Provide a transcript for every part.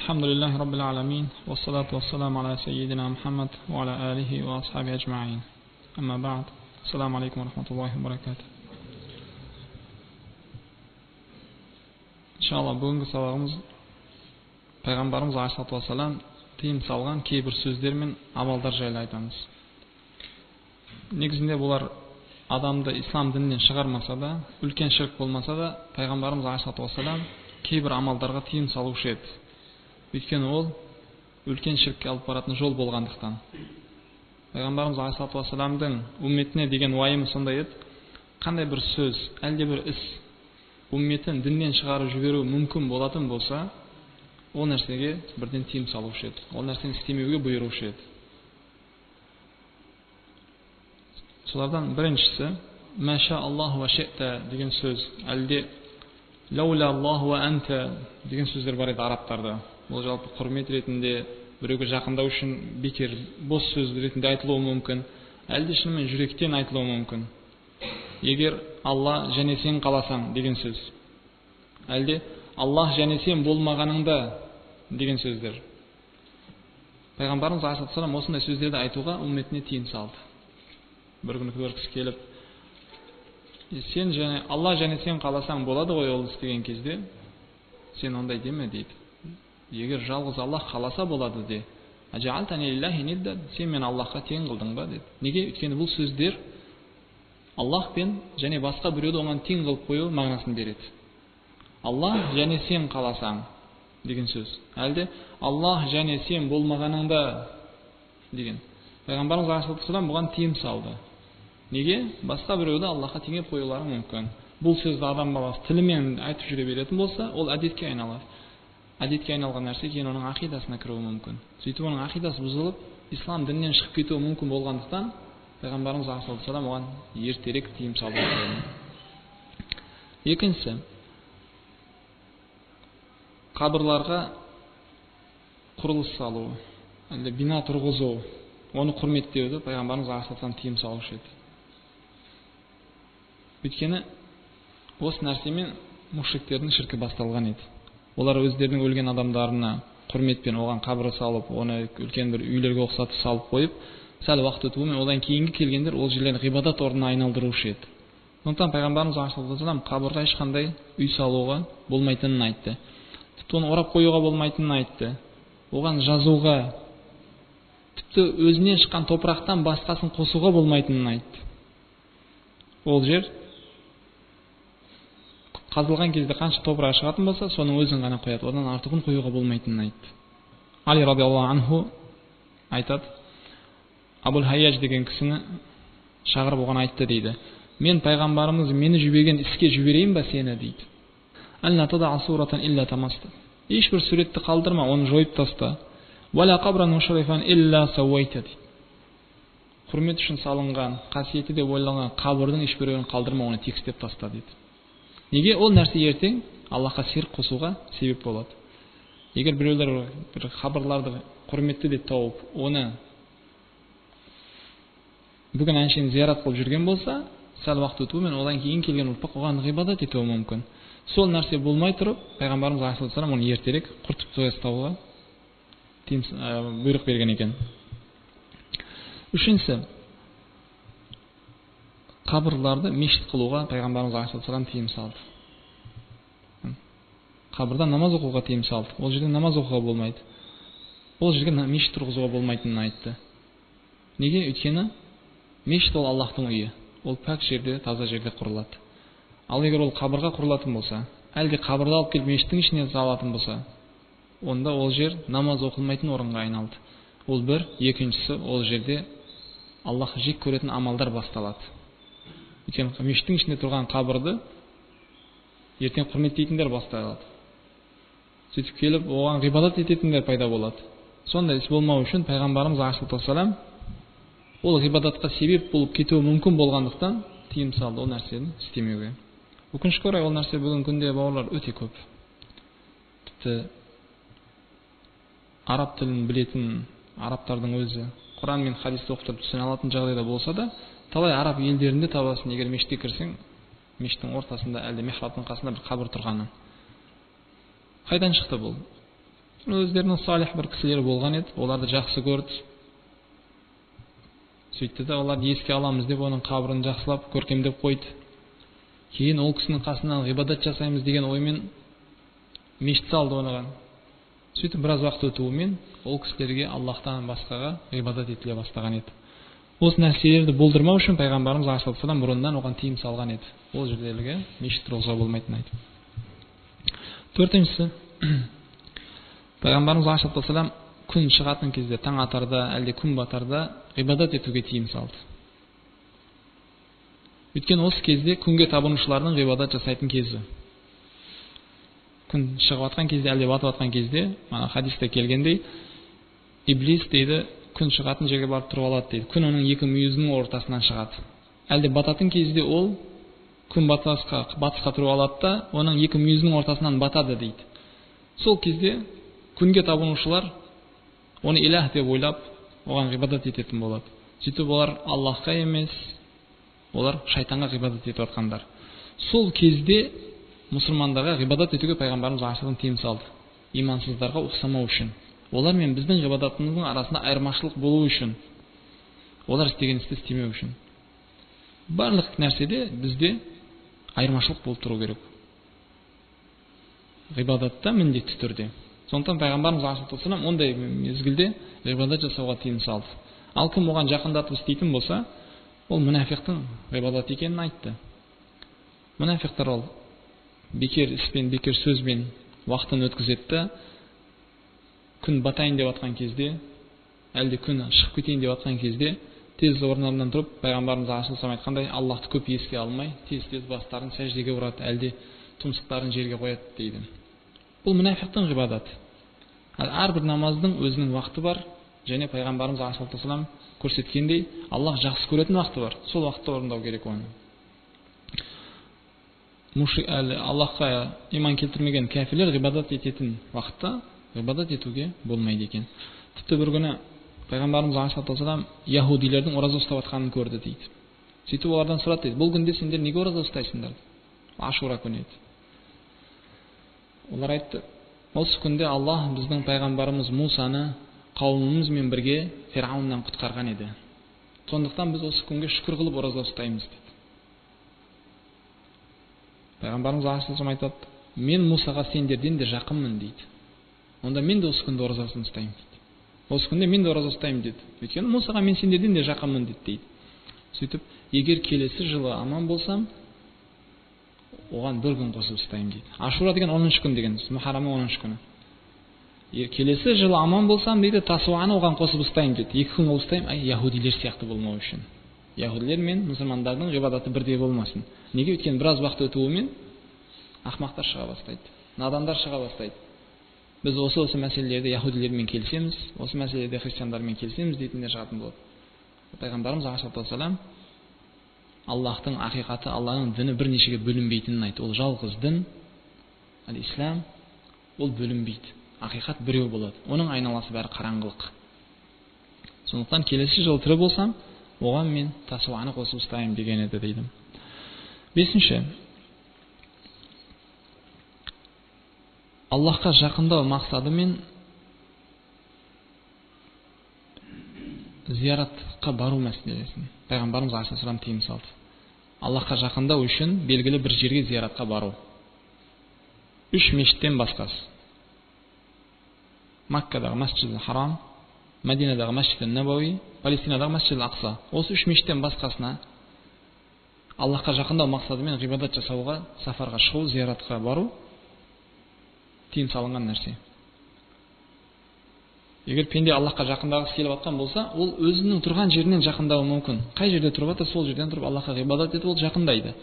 الحمد لله رب العالمين والصلاة والسلام على سيدنا محمد وعلى آله وأصحابه أجمعين. أما بعد. السلام عليكم ورحمة الله وبركاته. İnşallah бүгінгі сабағымыз Пайғамбарымыз алейхиссалату вассалам тыйым салған кейбір сөздер мен амалдар жайлы айтамыз. Негізінде бұлар адамды ислам дінінен шығармаса да, үлкен ширк болмаса да, Пайғамбарымыз алейхиссалату вассалам кейбір амалдарға тыйым салушы еді. Өйткені ол үлкен ширкке алып баратын жол болғандықтан. Пайғамбарымыз алейхиссалату вассаламдың умметіне деген уайымы сондай еді. Қандай бір сөз, әлде бір іс умметін діннен шығарып жіберу мүмкін болатын болса, ол нәрсеге бірден тыйым салушы еді. Ол нәрсені істемеуге бұйырушы еді. Солардан біріншісі «Мәша Аллаху ва ши'та» деген сөз, әлде «Лаула Аллаху ва анта» деген сөздер бар еді арабтарда. Бұл жалпы құрмет ретінде, біреуге жақындау үшін бекер бос сөз ретінде айтылуы мүмкін, әлде шынымен жүректен айтылуы мүмкін. Егер Алла және сен қаласаң деген сөз, әлде Аллах және сен болмағаныңда деген сөздер. Пайғамбарымыз алейхиссалату вассалам осындай сөздерді айтуға умметіне тыйым салды. Бір күні бір кісі келіп, сен және Алла және сен қаласаң болады ғой ол істеген кезде, сен ондай деме дейді. Егер жалғыз Аллах қаласа болады де. Сен мен Аллахқа тең қылдың ба деді. Неге? Өйткені бұл сөздер Аллах пен және басқа біреуді оған тең қылып қою мағынасын береді. Аллах және сен қаласаң деген сөз. Әлде Аллах және сен болмағаныңда деген. Пайғамбарымыз алейхиссалату вассалам бұған тыйым салды. Неге? Басқа біреуді Аллахқа теңеп қоюлары мүмкін. Бұл сөзді адам баласы тілімен айтып жүре беретін болса, ол әдетке айналады. Әдетке айналған нәрсе кейін оның ақидасына кіруі мүмкін. Сөйтіп оның ақидасы бұзылып, ислам діннен шығып кетуі мүмкін болғандықтан, Пайғамбарымыз алейхиссалату вассалам оған ертерек тыйым салды. Екіншісі, қабырларға құрылыс салу, әлде бина тұрғызу, оны құрметтеуді Пайғамбарымыз алейхиссалату вассалам тыйым салушы еді. Өйткені осы нәрсемен мушриктердің шіркі басталған еді. Олар өздерінің өлген адамдарына құрметпен оған қабір салып, оны үлкен бір үйлерге ұқсатып салып қойып, сәл уақыт өтуімен одан кейінгі келгендер ол жерлерді ғибадат орнына айналдырушы еді. Сондықтан Пайғамбарымыз алейхиссалату вассалам қабырға ешқандай үй салуға болмайтынын айтты. Тіпті оны орап қоюға болмайтынын айтты. Оған жазуға, тіпті өзінен шыққан топырақтан басқасын қосуға болмайтынын айтты. Ол жер қазылған кезде қанша топырақ шығатын болса, соның өзін ғана қояды. Одан артығын қоюға болмайтынын айтты. Али радиаллаху анху айтады, Абул Хайяж деген кісіні шақырып оған айтты дейді. Мен пайғамбарымыз мені жіберген іске жіберейін ба сені дейді. Алла тада суратан илля тамаста. Ешбір суретті қалдырма, оны жойып таста. Вала қабран мушарифан илля сауайта дейді. Құрмет үшін салынған, қасиеті деп ойланған қабырдың ешбіреуін қалдырма, оны текстеп таста дейді. Неге? Ол нәрсе ертең Аллахқа ширк қосуға себеп болады. Егер біреулер бір қабырларды құрметті деп тауып, оны бүгін әншейін зиярат қылып жүрген болса, сәл уақыт өтуімен одан кейін келген ұрпақ оған ғибадат етуі мүмкін. Сол нәрсе болмай тұрып, Пайғамбарымыз алейхиссалату вассалам оны ертерек құртып тастауға бұйрық берген екен. Үшіншісі, қабырларды мешіт қылуға Пайғамбарымыз алейхиссалату вассалам тыйым салды. Қабырда намаз оқуға тыйым салды. Ол жерде намаз оқуға болмайды. Ол жерге мешіт тұрғызуға болмайтынын айтты. Неге? Өйткені мешіт ол Аллахтың үйі. Ол пәк жерде, таза жерде құрылады. Ал егер ол қабырға құрылатын болса, әлде қабырды алып келіп мешіттің ішіне салатын болса, онда ол жер намаз оқылмайтын орынға айналды. Ол бір. Екіншісі, ол жерде Аллах жек көретін амалдар басталады. Өйткені мешіттің ішінде тұрған қабырды ертең құрметтейтіндер басталады. Сөйтіп келіп, оған ғибадат ететіндер пайда болады. Сондай іс болмау үшін Пайғамбарымыз алейхиссалату вассалам ол ғибадатқа себеп болып кетуі мүмкін болғандықтан тыйым салды ол нәрсені істемеуге. Өкінішке орай ол нәрсе бүгінгі күнде бауырлар өте көп. Тіпті араб тілін білетін арабтардың өзі Құран мен хадисті оқытып түсіне алатын жағдайда болса да, талай араб елдерінде табасың, егер мешітке кірсең, мешіттің ортасында әлде михрабтың қасында бір қабір тұрғаны. Қайдан шықты бұл? өздерінің салих бір кісілер болған еді, оларды жақсы көрді. Сөйтті де оларды еске аламыз деп оның қабірін жақсылап көркемдеп қойды. Кейін ол кісінің қасынан ғибадат жасаймыз деген оймен мешіт салды оған. Сөйтіп біраз уақыт өтуімен ол кісілерге Аллахтан басқаға ғибадат етіле бастаған еді. Осы нәрселерді болдырмау үшін пайғамбарымыз алейхиссалам бұрыннан оған тыйым салған еді. Ол жерлерге мешіт тұрғызуға болмайтынын айтты. Төртіншісі, пайғамбарымыз алейхиссалам күн шығатын кезде, таң атарда, әлде күн батарда ғибадат етуге тыйым салды. Өйткені осы кезде күнге табынушылардың ғибадат жасайтын кезі. Күн шығып атқан кезде, әлде батып атқан кезде, хадисте келгендей, иблис дейді, күн шығатын жерге барып тұрып алады дейді. Күн оның екі мүйізінің ортасынан шығады. Әлде бататын кезде ол күн батысқа тұрып алады да, оның екі мүйізінің ортасынан батады дейді. Сол кезде күнге табынушылар оны иләх деп ойлап, оған ғибадат ететін болады. Сөйтіп олар Аллахқа емес, олар шайтанға ғибадат етіп жатқандар. Сол кезде мұсылмандарға ғибадат етуге пайғамбарымыз алейхиссалам тыйым салды. Имансыздарға ұқсамау үшін. Олар мен біздің ғибадатымыздың арасында айырмашылық болу үшін. Олар істеген істі істемеу үшін. Барлық нәрседе бізде айырмашылық болып тұру керек. Ғибадатта міндетті түрде. Сондықтан пайғамбарымыз алейхиссалам ондай мезгілде ғибадат жасауға тыйым салды. Ал кім оған жақындатып істейтін болса, ол мұнафиқтың ғибадат екенін айтты. Мұнафиқтар ол бекер іспен, бекер сөзбен уақытын өткізеді. Күн батайын деп атқан кезде, әлде күн шығып кетейін деп атқан кезде, тез орнынан тұрып, пайғамбарымыз алейхиссалам айтқандай, Аллахты көп еске алмай, тез бастарын сәждеге ұрады, әлде тұмсықтарын жерге қояды дейді. Бұл мұнафиқтың ғибадаты. Әрбір намаздың өзінің уақыты бар, және пайғамбарымыз алейхиссалам көрсеткендей, Аллах жақсы көретін уақыты бар. Сол уақытта орындау керек оны. Аллахқа иман келтірмеген кәфирлер ғибадат ететін уақытта ғибадат етуге болмайды екен. Тіпті бір күні пайғамбарымыз алейхиссалам яһудилердің ораза ұстап жатқанын көрді дейді. Сөйтіп олардан сұрады дейді, бұл күнде сендер неге ораза ұстайсыңдар? Ашура күні еді. Олар айтты, осы күнде Аллах біздің пайғамбарымыз Мусаны қауымымызмен бірге Фирауыннан құтқарған еді. Сондықтан біз осы күнге шүкір қылып ораза ұстаймыз дейді. Пайғамбарымыз алейхиссалам айтады, мен Мусаға сендерден де жақынмын дейді. Онда мен де осы күнде оразасын ұстаймын дейді. Осы күнде мен де ораза ұстаймын деді. Өйткені Мусаға мен сендерден де жақынмын дейді. Сөйтіп, егер келесі жылы аман болсам, оған бір күн қосып ұстаймын дейді. Ашура деген 10-шы күн деген, Мухаррамның 10-шы күні. Келесі жылы аман болсам дейді, Тасуаны оған қосып ұстаймын дейді. 2 күн ұстаймын, яһудилер сияқты болмау үшін. Яһудилер мен мұсылмандардың ғибадаты бірдей болмасын. Неге? Өйткені біраз уақыт өтуімен ақмақтар шыға бастайды, надандар шыға бастайды. Біз осы мәселелерде яһудилермен келісеміз, осы мәселелерде христиандармен келісеміз дейтіндер шығатын болады. Пайғамбарымыз алейхиссалам Аллахтың ақиқаты, Аллахның діні бірнешеге бөлінбейтінін айтты. Ол жалғыз дін, ислам, ол бөлінбейді. Ақиқат біреу болады. Оның айналасы бәрі қараңғылық. Сондықтан келесі жыл тірі болсам, оған мен тасуаны қосып ұстаймын деген еді дейді. 5-ші, Аллахқа жақындау мақсадымен зияратқа бару мәселесін пайғамбарымыз алейхиссалам тыйым салды. Аллахқа жақындау үшін белгілі бір жерге зияратқа бару. 3 мешіттен басқасы. Маккадағы Масжид Харам, Мәдинадағы Масжид Набауи, Палестинадағы Масжид Ақса. Осы 3 мешіттен басқасына Аллахқа жақындау мақсадымен ғибадат жасауға, сафарға шығу, зияратқа бару тыйым салынған нәрсе. Егер пенде Аллахқа жақындағысы келіп жатқан болса, ол өзінің тұрған жерінен жақындауы мүмкін. Қай жерде тұрып жатса, сол жерден тұрып Аллахқа ғибадат етіп, ол жақындайды.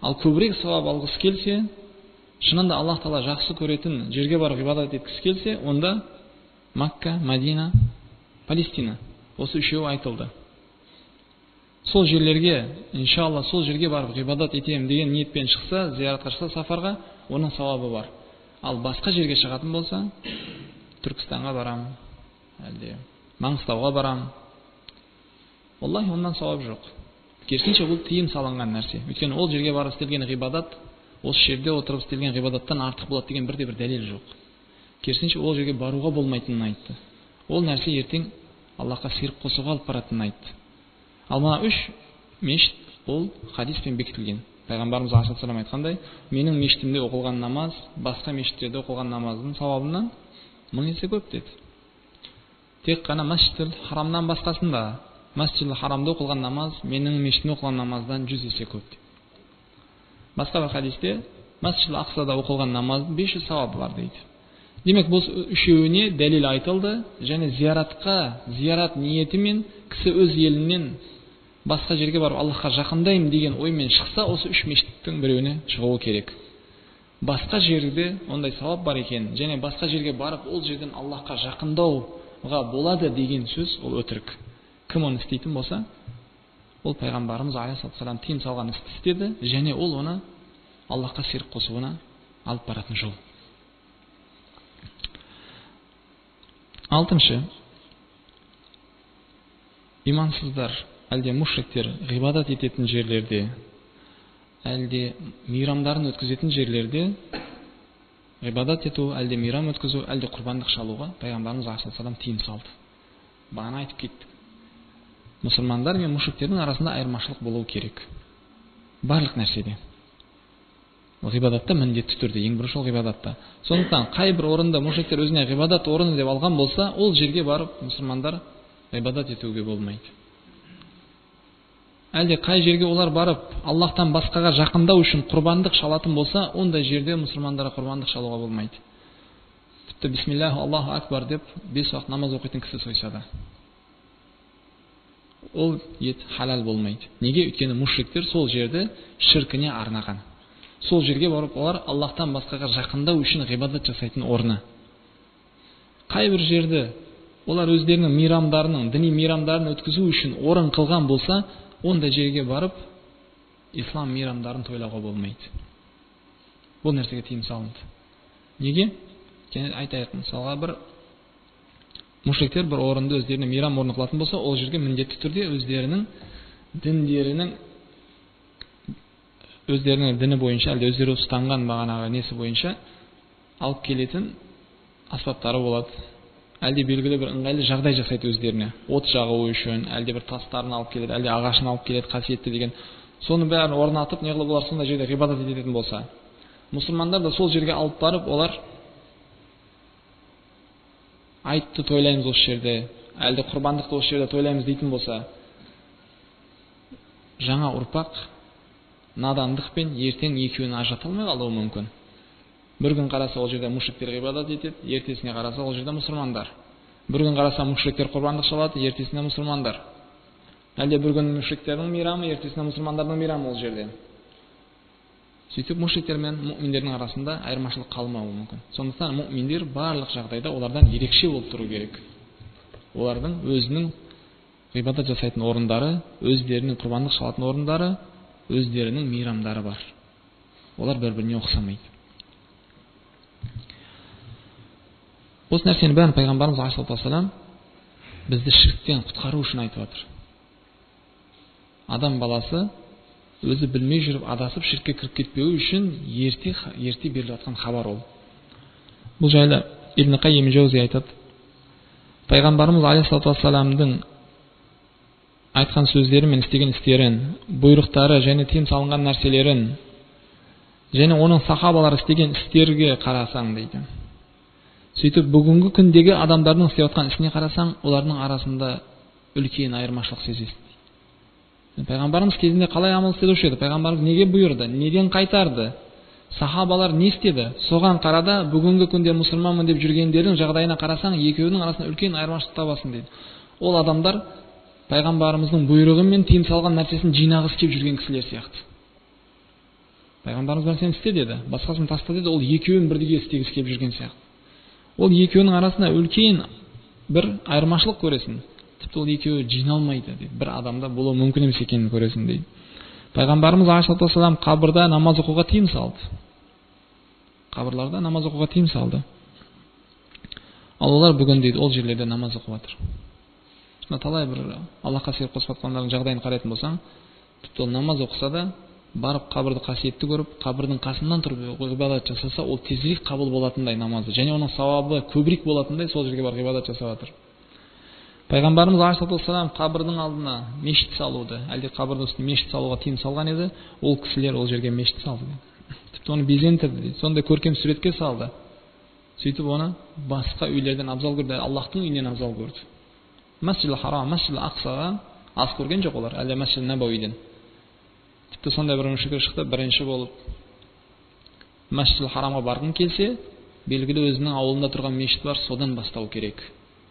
Ал көбірек сауап алғысы келсе, шынында Аллах Тағала жақсы көретін жерге барып ғибадат еткісі келсе, онда Макка, Мәдина, Палестина. Осы үшеуі айтылды. Сол жерлерге, иншалла, сол жерге барып ғибадат етемін деген ниетпен шықса, зияратқа шықса, сафарға, оның сауабы бар. Ал басқа жерге шығатын болса, Түркістанға барам, әлде Маңғыстауға барам, Аллахи ондан сауап жоқ. Керісінше бұл тыйым салынған нәрсе. Өйткені ол жерге барып істелген ғибадат, осы жерде отырып істелген ғибадаттан артық болады деген бірде бір дәлел жоқ. керісінше ол жерге баруға болмайтынын айтты. Ол нәрсе ертең Аллахқа ширк қосуға алып баратынын айтты. Ал мына 3 мешіт ол хадиспен бекітілген. Пайғамбарымыз алейхиссалам айтқандай, менің мешітімде оқылған намаз басқа мешіттерде оқылған намаздың сауабынан 1000 есе көп деді. Тек қана Масжидул Харамнан басқасында, Масжидул Харамда оқылған намаз менің мешітімде оқылған намаздан 100 есе көп дейді. Басқа бір хадисте Масжидул Ақсада оқылған намаздың 500 сауабы бар дейді. Демек бұл үшеуіне дәлел айтылды, және зиярат ниетімен кісі өз елінен басқа жерге барып Аллахқа жақындаймын деген оймен шықса, осы 3 мешіттің біреуіне шығуы керек. Басқа жерде ондай сауап бар екен, және басқа жерге барып ол жерден Аллахқа жақындауға болады деген сөз ол өтірік. Кім оны істейтін болса, ол пайғамбарымыз алейхиссалам тыйым салған істі істеді, және ол оны Аллахқа ширк қосуына алып баратын жол. 6. Имансыздар, әлде мушриктер ғибадат ететін жерлерде, әлде мейрамдарын өткізетін жерлерде ғибадат ету, әлде мейрам өткізу, әлде құрбандық шалуға пайғамбарымыз алейхиссалам тыйым салды. Бағана айтып кеттік. Мұсылмандар мен мушриктердің арасында айырмашылық болуы керек. Барлық нәрседе. Ғибадатта міндетті түрде, ең бірінші ол ғибадатта. Сондықтан қай бір орында мушриктер өзіне ғибадат орны деп алған болса, ол жерге барып мұсылмандар ғибадат етуге болмайды. Әлде қай жерге олар барып Аллахтан басқаға жақындау үшін құрбандық шалатын болса, ондай жерде мұсылмандарға құрбандық шалуға болмайды. Тіпті бисмиллах, Аллаху акбар деп 5 уақыт намаз оқитын кісі сойса да, ол ет халал болмайды. Неге? Өйткені мушриктер сол жерді шіркіне арнаған. Сол жерге барып олар Аллахтан басқаға жақындау үшін ғибадат жасайтын орны. Қай бір жерді олар өздерінің мейрамдарының, діни мейрамдарын өткізу үшін орын қылған болса, онда жерге барып ислам мейрамдарын тойлауға болмайды. Бұл нәрсеге тыйым салынды. Неге? Айтайық, мысалға бір мушриктер бір орынды өздеріне мейрам орны қылатын болса, ол жерге міндетті түрде өздерінің діні бойынша, әлде өздері ұстанған бағанағы несі бойынша алып келетін аспаптары болады. Әлде белгілі бір ыңғайлы жағдай жасайды өздеріне. От жағу үшін, әлде бір тастарын алып келеді, әлде ағашын алып келеді, қасиетті деген. Соны бәрін орнатып, не қылып олар сонда жерде ғибадат ететін болса, мұсылмандар да сол жерге алып барып, олар айтты тойлаймыз осы жерде, әлде құрбандықты осы жерде тойлаймыз дейтін болса, жаңа ұрпақ надандықпен ертең екеуін ажырата алмай қалуы мүмкін. Бір күн қараса ол жерде мушриктер ғибадат етеді, ертесіне қараса ол жерде мұсылмандар. Бір күн қараса мушриктер құрбандық шалады, ертесіне мұсылмандар. Әлде бір күн мушриктердің мейрамы, ертесіне мұсылмандардың мейрамы ол жерде. Сөйтіп мушриктер мен муъминдердің арасында айырмашылық қалмауы мүмкін. Сондықтан муъминдер барлық жағдайда олардан ерекше болып тұру керек. Олардың өзінің ғибадат жасайтын орындары, өздерінің құрбандық шалатын орындары, өздерінің мейрамдары бар. Олар бір-біріне ұқсамайды. Осы нәрсені бәрін пайғамбарымыз алейхиссалам бізді ширктен құтқару үшін айтып жатыр. Адам баласы өзі білмей жүріп адасып ширкке кіріп кетпеуі үшін ерте беріліп жатқан хабар ол. Бұл жайлы Ибн Қаййим Жаузи айтады. Пайғамбарымыз алейхиссаламдың айтқан сөздері мен істеген істерін, бұйрықтары және тыйым салынған нәрселерін, және оның сахабалары істеген істерге қарасаң дейді. Сөйтіп бүгінгі күндегі адамдардың істеп жатқан ісіне қарасаң, олардың арасында үлкен айырмашылық сезесің. Пайғамбарымыз кезінде қалай амал істеуші еді? Пайғамбарымыз неге бұйырды? Неден қайтарды? Сахабалар не істеді? Соған қарада бүгінгі күнде мұсылманмын деп жүргендердің жағдайына қарасаң, екеуінің арасында үлкен айырмашылық табасың дейді. Ол адамдар пайғамбарымыздың бұйрығы мен тыйым салған нәрсесін жинағы істеп жүрген кісілер сияқты. Пайғамбарымыз нәрсені істе деді, басқасын таста деді, ол екеуін бірдей істегісі келіп жүрген сияқты. Ол екеуінің арасында үлкен бір айырмашылық көресің. Тіпті ол екеуі жиналмайды дейді. Бір адамда болуы мүмкін емес екенін көресің дейді. Пайғамбарымыз алейхиссалам қабырда намаз оқуға тыйым салды. Қабырларда намаз оқуға тыйым салды. Ал олар бүгін дейді ол жерлерде намаз оқып жатыр. Талай бір Аллахқа ширк қосып жатқандардың жағдайын қарайтын болсаң, тіпті ол намаз оқыса да барып қабірді қасиетті көріп, қабірдің қасынан тұрып ғибадат жасаса, ол тезірек қабыл болатындай намазы, және оның сауабы көбірек болатындай сол жерге барып ғибадат жасап жатыр. Пайғамбарымыз алейхиссалам қабірдің алдына мешіт салуды, әлде қабірдің үстіне мешіт салуға тыйым салған еді, ол кісілер ол жерге мешіт салды. Тіпті оны безендірді дейді. Сондай көркем суретке салды. Сөйтіп оны басқа үйлерден абзал көрді, Аллахтың үйінен абзал көрді. Масжидил Харам, Масжидил Ақсаға аз көрген жоқ олар, әлде Масжидил Набауиден. Тіпті сондай бір мүшкіл шықты, бірінші болып Масжидил Харамға барғың келсе, белгілі өзінің ауылында тұрған мешіт бар, содан бастау керек.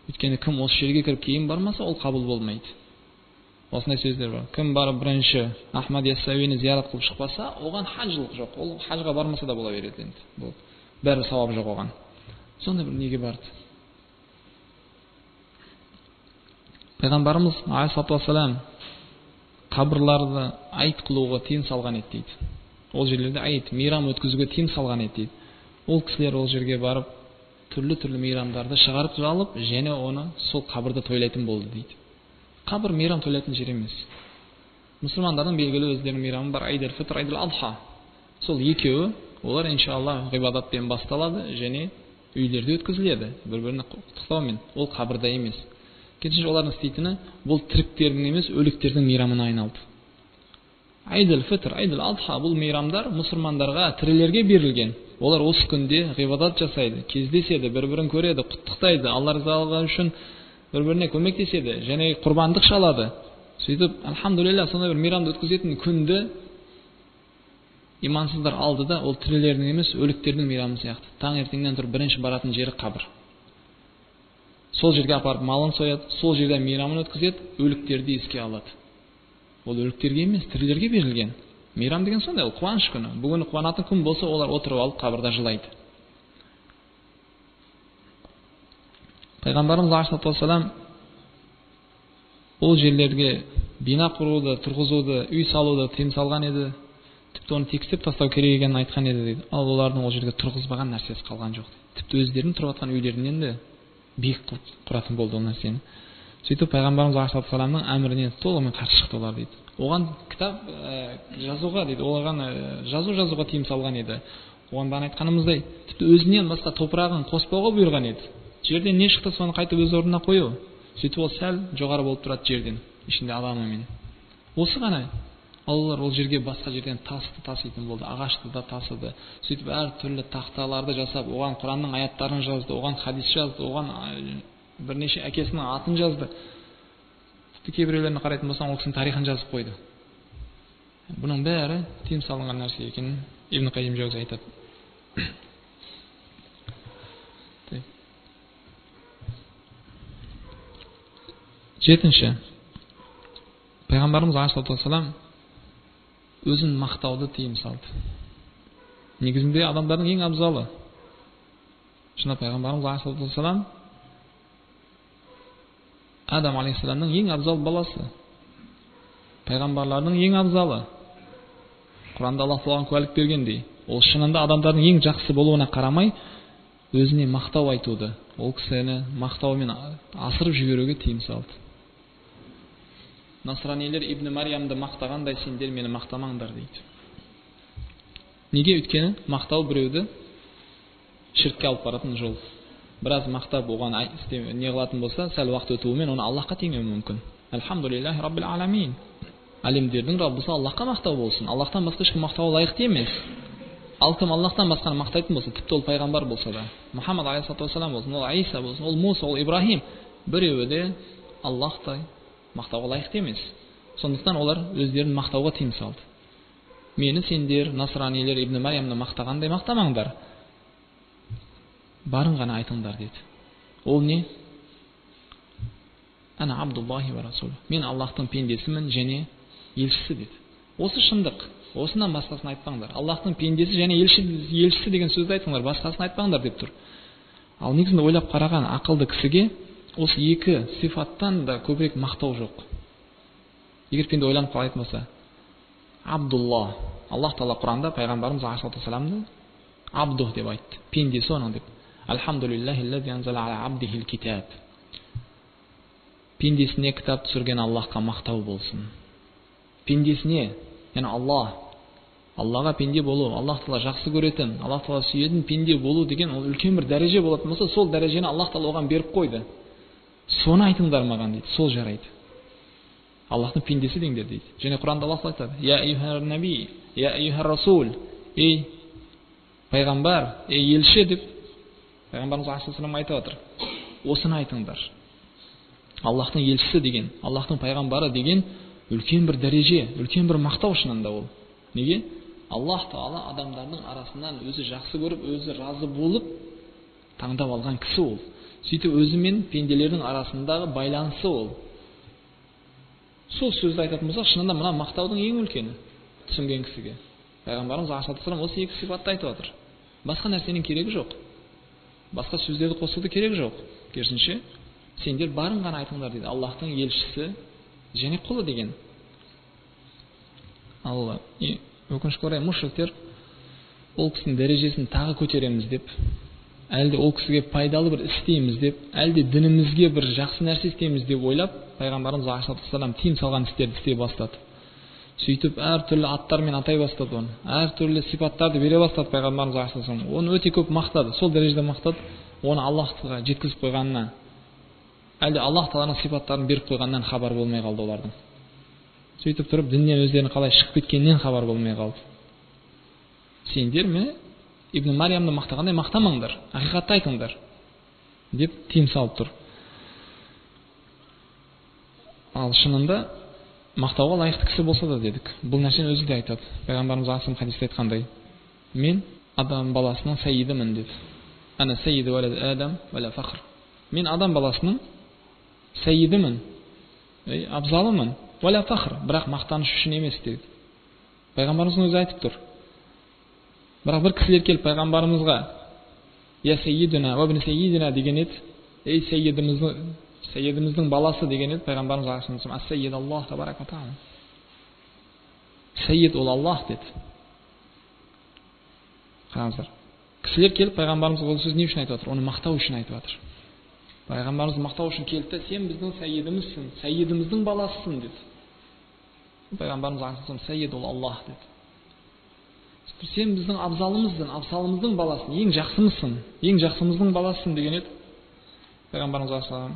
Өйткені кім осы жерге кіріп кейін бармаса, ол қабыл болмайды. Осындай сөздер бар. Кім барып бірінші Ахмад Яссауині зиярат қылып шықпаса, оған хаджылық жоқ. Ол хажға бармаса да бола береді енді. Бәрі сауап жоқ оған. Сондай бір неге барды. Пайғамбарымыз алейхиссалам қабырларды айт қылуға тыйым салған еді дейді. Ол жерлерде айт, мейрам өткізуге тыйым салған еді дейді. Ол кісілер ол жерге барып түрлі мейрамдарды шығарып алып, және оны сол қабірді тойлайтын болды дейді. Қабір мейрам тойлайтын жер емес. Мұсылмандардың белгілі өздерінің мейрамы бар, Айд аль-Фитр, Айд аль-Адха. Сол екеуі, олар иншалла ғибадатпен басталады және үйлерде өткізіледі, бір-біріне құттықтаумен. Ол қабірде емес. Керісінше олардың істейтіні бұл тіріктердің емес, өліктердің мейрамына айналды. Айд аль-Фитр, Айд аль-Адха бұл мейрамдар мұсылмандарға, тірілерге берілген. Олар осы күнде ғибадат жасайды, кездеседі, бір-бірін көреді, құттықтайды, Алла ризалығы үшін бір-біріне көмектеседі, және құрбандық шалады. Сөйтіп, альхамдулилля, сондай бір мейрамды өткізетін күнді имансыздар алды да, ол тірілердің емес, өліктердің мейрамы сияқты. Таңертеңнен тұрып бірінші баратын жері қабір. Сол жерге апарып малын сояды, сол жерде мейрамын өткізеді, өліктерді еске алады. Ол өліктерге емес, тірілерге берілген. Мейрам деген сондай, ол қуаныш күні. Бүгін қуанатын күн болса, олар отырып алып қабірда жылайды. Пайғамбарымыз алейхиссалам ол жерлерге бина құруды, тұрғызуды, үй салуды тыйым салған еді. Тіпті оны текстеп тастау керек екенін айтқан еді дейді. Ал олардың ол жерге тұрғызбаған нәрсесі қалған жоқ. Тіпті өздерінің тұрып жатқан үйлерінен де биік қылып құратын болды ол нәрсені. Сөйтіп пайғамбарымыз алейхиссаламның әміріне толығымен қарсы шықты олар дейді. Оған кітап жазуға дейді, оған жазуға тыйым салған еді. Оған бана айтқанымыздай, тіпті өзінен басқа топырағын қоспауға бұйырған еді. Жерден не шықты, соны қайтып өз орнына қою. Сөйтіп ол сәл жоғары болып тұрады жерден, ішінде адамымен. Осы ғана. Олар ол жерге басқа жерден тасты таситын болды, ағашты да тасыды. Сөйтіп әртүрлі тақталарды жасап, оған Құранның аяттарын жазды, оған хадис жазды, оған бірнеше әкесінің атын жазды. Тіпті кейбіреулеріне қарайтын болсаң, ол кісінің тарихын жазып қойды. Бұның бәрі тыйым салынған нәрсе екенін Ибн Қайим Жаузи айтады. Жетінші, пайғамбарымыз алейхиссалам өзін мақтауды тыйым салды. Негізінде адамдардың ең абзалы. Шына пайғамбарымыз алейхиссалам Адам алейхиссаламның ең абзал баласы. Пайғамбарлардың ең абзалы. Құранда Аллах оған куәлік бергендей, ол шынында адамдардың ең жақсы болуына қарамай, өзіне мақтау айтуды, ол кісіні мақтаумен асырып жіберуге тыйым салды. Насранилер Ибн Мариямды мақтағандай, сендер мені мақтамаңдар дейді. Неге? Өйткені мақтау біреуді ширкке алып баратын жол. Біраз мақтап оған не қылатын болса, сәл уақыт өтуімен оны Аллахқа теңеуі мүмкін. Альхамдулиллахи раббил аламин. Әлемдердің Раббысы Аллахқа мақтау болсын. Аллахтан басқа ешкім мақтауға лайықты емес. Ал кім Аллахтан басқаны мақтайтын болса, тіпті ол пайғамбар болса да, Мұхаммад алейхиссалам болсын, ол Иса болсын, ол Муса, ол Ибрахим, біреуі де Аллахтай мақтауға лайықты емес. Сондықтан олар өздерін мақтауға тыйым салды. Мені сендер, насранилер Ибн Мариямны мақтағандай мақтамаңдар. Барын ғана айтыңдар деді. Ол не? Ана Абдуллахи ва Расул. Мен Аллахтың пендесімін және елшісі деді. Осы шындық. Осынан басқасын айтпаңдар. Аллахтың пендесі және елшісі деген сөзді айтыңдар, басқасын айтпаңдар деп тұр. Ал негізінде ойлап қараған ақылды кісіге осы екі сифаттан да көбірек мақтау жоқ. Егер пенде ойланып қалайтын болса, Абдулла, Аллах Тағала Құранда пайғамбарымыз алейхиссаламды Абдух деп айтты. Пендесі оның деп. Альхамдулиллахи анзала аля абдихил китаб. Пендесіне кітап түсірген Аллахқа мақтау болсын. Пендесіне, яғни Аллах Аллаға пенде болу, Аллах Тағала жақсы көретін, Аллах Тағала сүйетін пенде болу деген ол үлкен бір дәреже болатын болса, сол дәрежені Аллах Тағала оған беріп қойды. Соны айтыңдар маған дейді, сол жарайды. Аллахтың пендесі деңдер дейді. Және Құранда Аллах айтады: "Я айюхар наби, я айюхар расул", ей пайғамбар, ей елші деп пайғамбарымыз алейхиссалам айтып отыр. Осыны айтыңдар. Аллахтың елшісі деген, Аллахтың пайғамбары деген үлкен бір дәреже, үлкен бір мақтау шынында ол. Неге? Аллах Тағала адамдардың арасынан өзі жақсы көріп, өзі разы болып таңдап алған кісі ол. Сөйтіп өзі мен пенделердің арасындағы байланысы ол. Сол сөзді айтатын болсақ, шынында мына мақтаудың ең үлкені түсінген кісіге. Пайғамбарымыз алейхиссалам осы екі сипатты айтып отыр. Басқа нәрсенің керегі жоқ. Басқа сөздерді қосуды керек жоқ. Керісінше, сендер барын ғана айтыңдар дейді. Аллахтың елшісі және құлы деген. Алла, өкінішке орай мушриктер ол кісінің дәрежесін тағы көтереміз деп, әлде ол кісіге пайдалы бір істейміз деп, әлде дінімізге бір жақсы нәрсе істейміз деп ойлап, пайғамбарымыз алейхиссалам тиым салған істерді істей бастады. Сөйтіп әртүрлі аттармен атай бастады оны, әртүрлі сипаттарды бере бастады пайғамбарымыз алейхиссалам. Оны өте көп мақтады, сол дәрежеде мақтады, оны Аллахқа жеткізіп қойғанына, әлде Аллах Тағаланың сипаттарын беріп қойғаннан хабар болмай қалды олардың. Сөйтіп тұрып, діннен өздерінің қалай шығып кеткеннен хабар болмай қалды. Сендер ме Ибн Мариямды мақтағандай мақтамаңдар, ақиқатты айтыңдар деп тиым салып тұр. Ал шынында мақтауға лайықты кісі болса да дедік. Бұл нәрсені өзі де айтады. Пайғамбарымыз алейхиссалам хадисте айтқандай: "Мен адам баласының сәйидімін" деді. "Ана сәйиду валад Адам вала фахр". Мен адам баласының сәйидімін, абзалымын, вала фахр, бірақ мақтаныш үшін емес деді. Пайғамбарымыздың өзі айтып тұр. Бірақ бір кісілер келіп пайғамбарымызға: "Я сәйидуна ва ибн сәйидина" деген еді. Ей сәйидіміздің баласы деген еді. Пайғамбарымыз алейхиссалам: "Ас-сәйид Аллах табарак ва тағала". Сәйид ол Аллах деді. Қараңыздар. Кісілер келіп пайғамбарымызға ол сөз не үшін айтып отыр? Оны мақтау үшін айтып отыр. Пайғамбарымыз мақтау үшін келді, сен біздің сәйидімізсің, сәйидіміздің баласысың деді. Пайғамбарымыз алейхиссалам: "Сәйид ол Аллах" деді. Сен біздің абзалымызсың, абзалымыздың баласысың, ең жақсымызсың, ең жақсымыздың баласысың деген еді. Пайғамбарымыз алейхиссалам: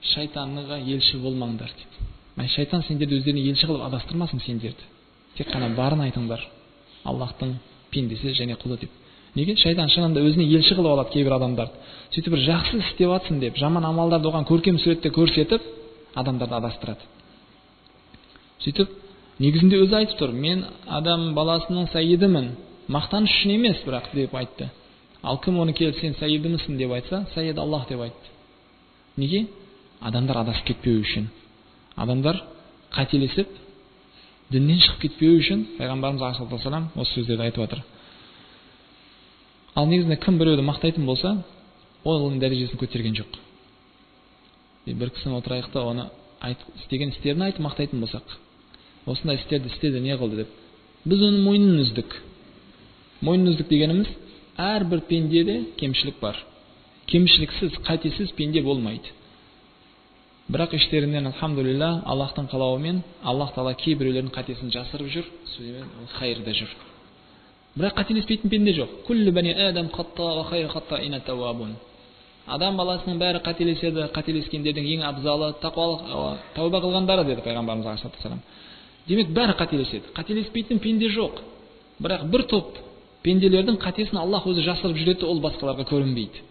"Шайтанға елші болмаңдар" деді. Шайтан сендерді өздеріне елші қылып адастырмасын сендерді. Тек қана барын айтыңдар. Аллахтың пендесі және құлы деп. Неге? Шайтан шынында өзіне елші қылып алады кейбір адамдарды. Сөйтіп бір жақсы істеп жатсын деп, жаман амалдарды оған көркем суретте көрсетіп, адамдарды адастырады. Сөйтіп негізінде өзі айтып тұр: "Мен адам баласының сәйидімін, мақтаныш үшін емес бірақ" деп айтты. Ал кім оны келіп сен сәйидімісің деп айтса, сәйид Аллах деп айтты. Неге? Адамдар адасып кетпеу үшін. Адамдар қателесіп, діннен шығып кетпеу үшін пайғамбарымыз алейхиссалам осы сөздерді айтып отыр. Ал негізінде кім біреуді мақтайтын болса, ол оның дәрежесін көтерген жоқ. Бір кісіні отырайық та оны істеген істерін айтып мақтайтын болсақ, осындай істерді істеді, не қылды деп, біз оның мойнын үздік. Мойнын үздік дегеніміз, әрбір пендеде кемшілік бар. Кемшіліксіз, қатесіз пенде болмайды. Бірақ іштерінен алхамдулилла, Аллахтың қалауымен, Аллах Тағала кейбіреулердің қатесін жасырып жүр, сөйлемен ол хайырда жүр. Бірақ қателеспейтін пенде жоқ. Күллі бәни адам қатта ва хайр қатта ина тауабун. Адам баласының бәрі қателеседі, қателескендердің ең абзалы тауба қылғандары деді пайғамбарымыз алейхиссалам. Демек бәрі қателеседі. Қателеспейтін пенде жоқ. Бірақ бір топ пенделердің қатесін Аллах өзі жасырып жүреді, ол басқаларға көрінбейді.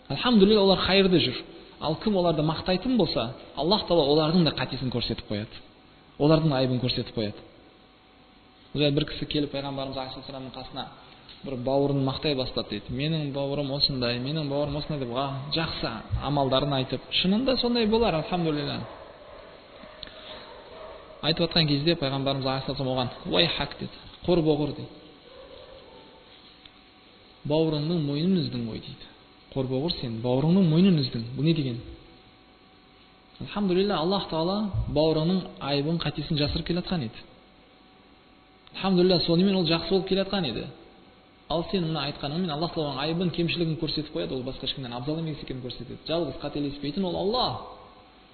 Алхамдулилла, олар хайырда жүр. Ал кім оларды мақтайтын болса, Аллах Тағала олардың да қатесін көрсетіп қояды. Олардың айыбын көрсетіп қояды. Бір кісі келіп пайғамбарымыз алейхиссаламның қасына бір бауырын мақтай бастады дейді. Менің бауырым осындай, менің бауырым осындай деп жақсы амалдарын айтып, шынында сондай болар, алхамдулилла. Айтып отқан кезде пайғамбарымыз алейхиссалам оған: "Уайхак" деді. "Қор боғыр" дейді. Бауырыңның мойнын үздің ғой дейді. Қор боғыр, сен бауырыңның мойнын үздің. Бұл не деген? Алхамдулилла, Аллах Тағала бауырыңның айыбын, қатесін жасырып келе жатқан еді. Алхамдулилла, сонымен ол жақсы болып келе жатқан еді. Ал сен мына айтқаныңмен Аллах Тағаланың айыбын, кемшілігін көрсетіп қояды, ол басқа ешкімнен абзал емес екенін көрсетеді. Жалғыз қателеспейтін ол Аллах.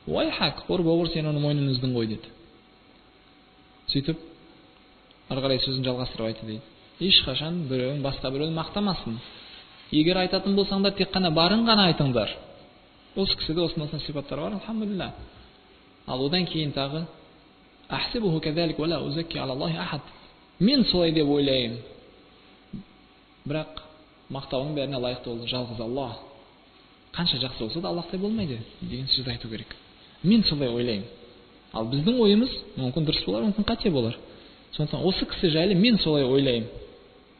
Уайхак, қор боғыр, сен оның мойнын үздің ғой деді. Сөйтіп ары қарай сөзін жалғастырып айтты дейді. Ешқашан біреуің басқа біреуін мақтамасын. Егер айтатын болсаңдар, тек қана барын ғана айтыңдар. Осы кісіде осындай сипаттар бар, алхамдулилля. Ал одан кейін тағы ахсибуху кадалик ва ла узакки алаллахи ахад. Мен солай деп ойлаймын. Бірақ мақтауының бәріне лайықты ол жалғыз Аллах. Қанша жақсы болса да Аллахтай болмайды деген сөзді айту керек. Мен солай ойлаймын. Ал біздің ойымыз мүмкін дұрыс болар, мүмкін қате болар. Сондықтан осы кісі жайлы мен солай ойлаймын.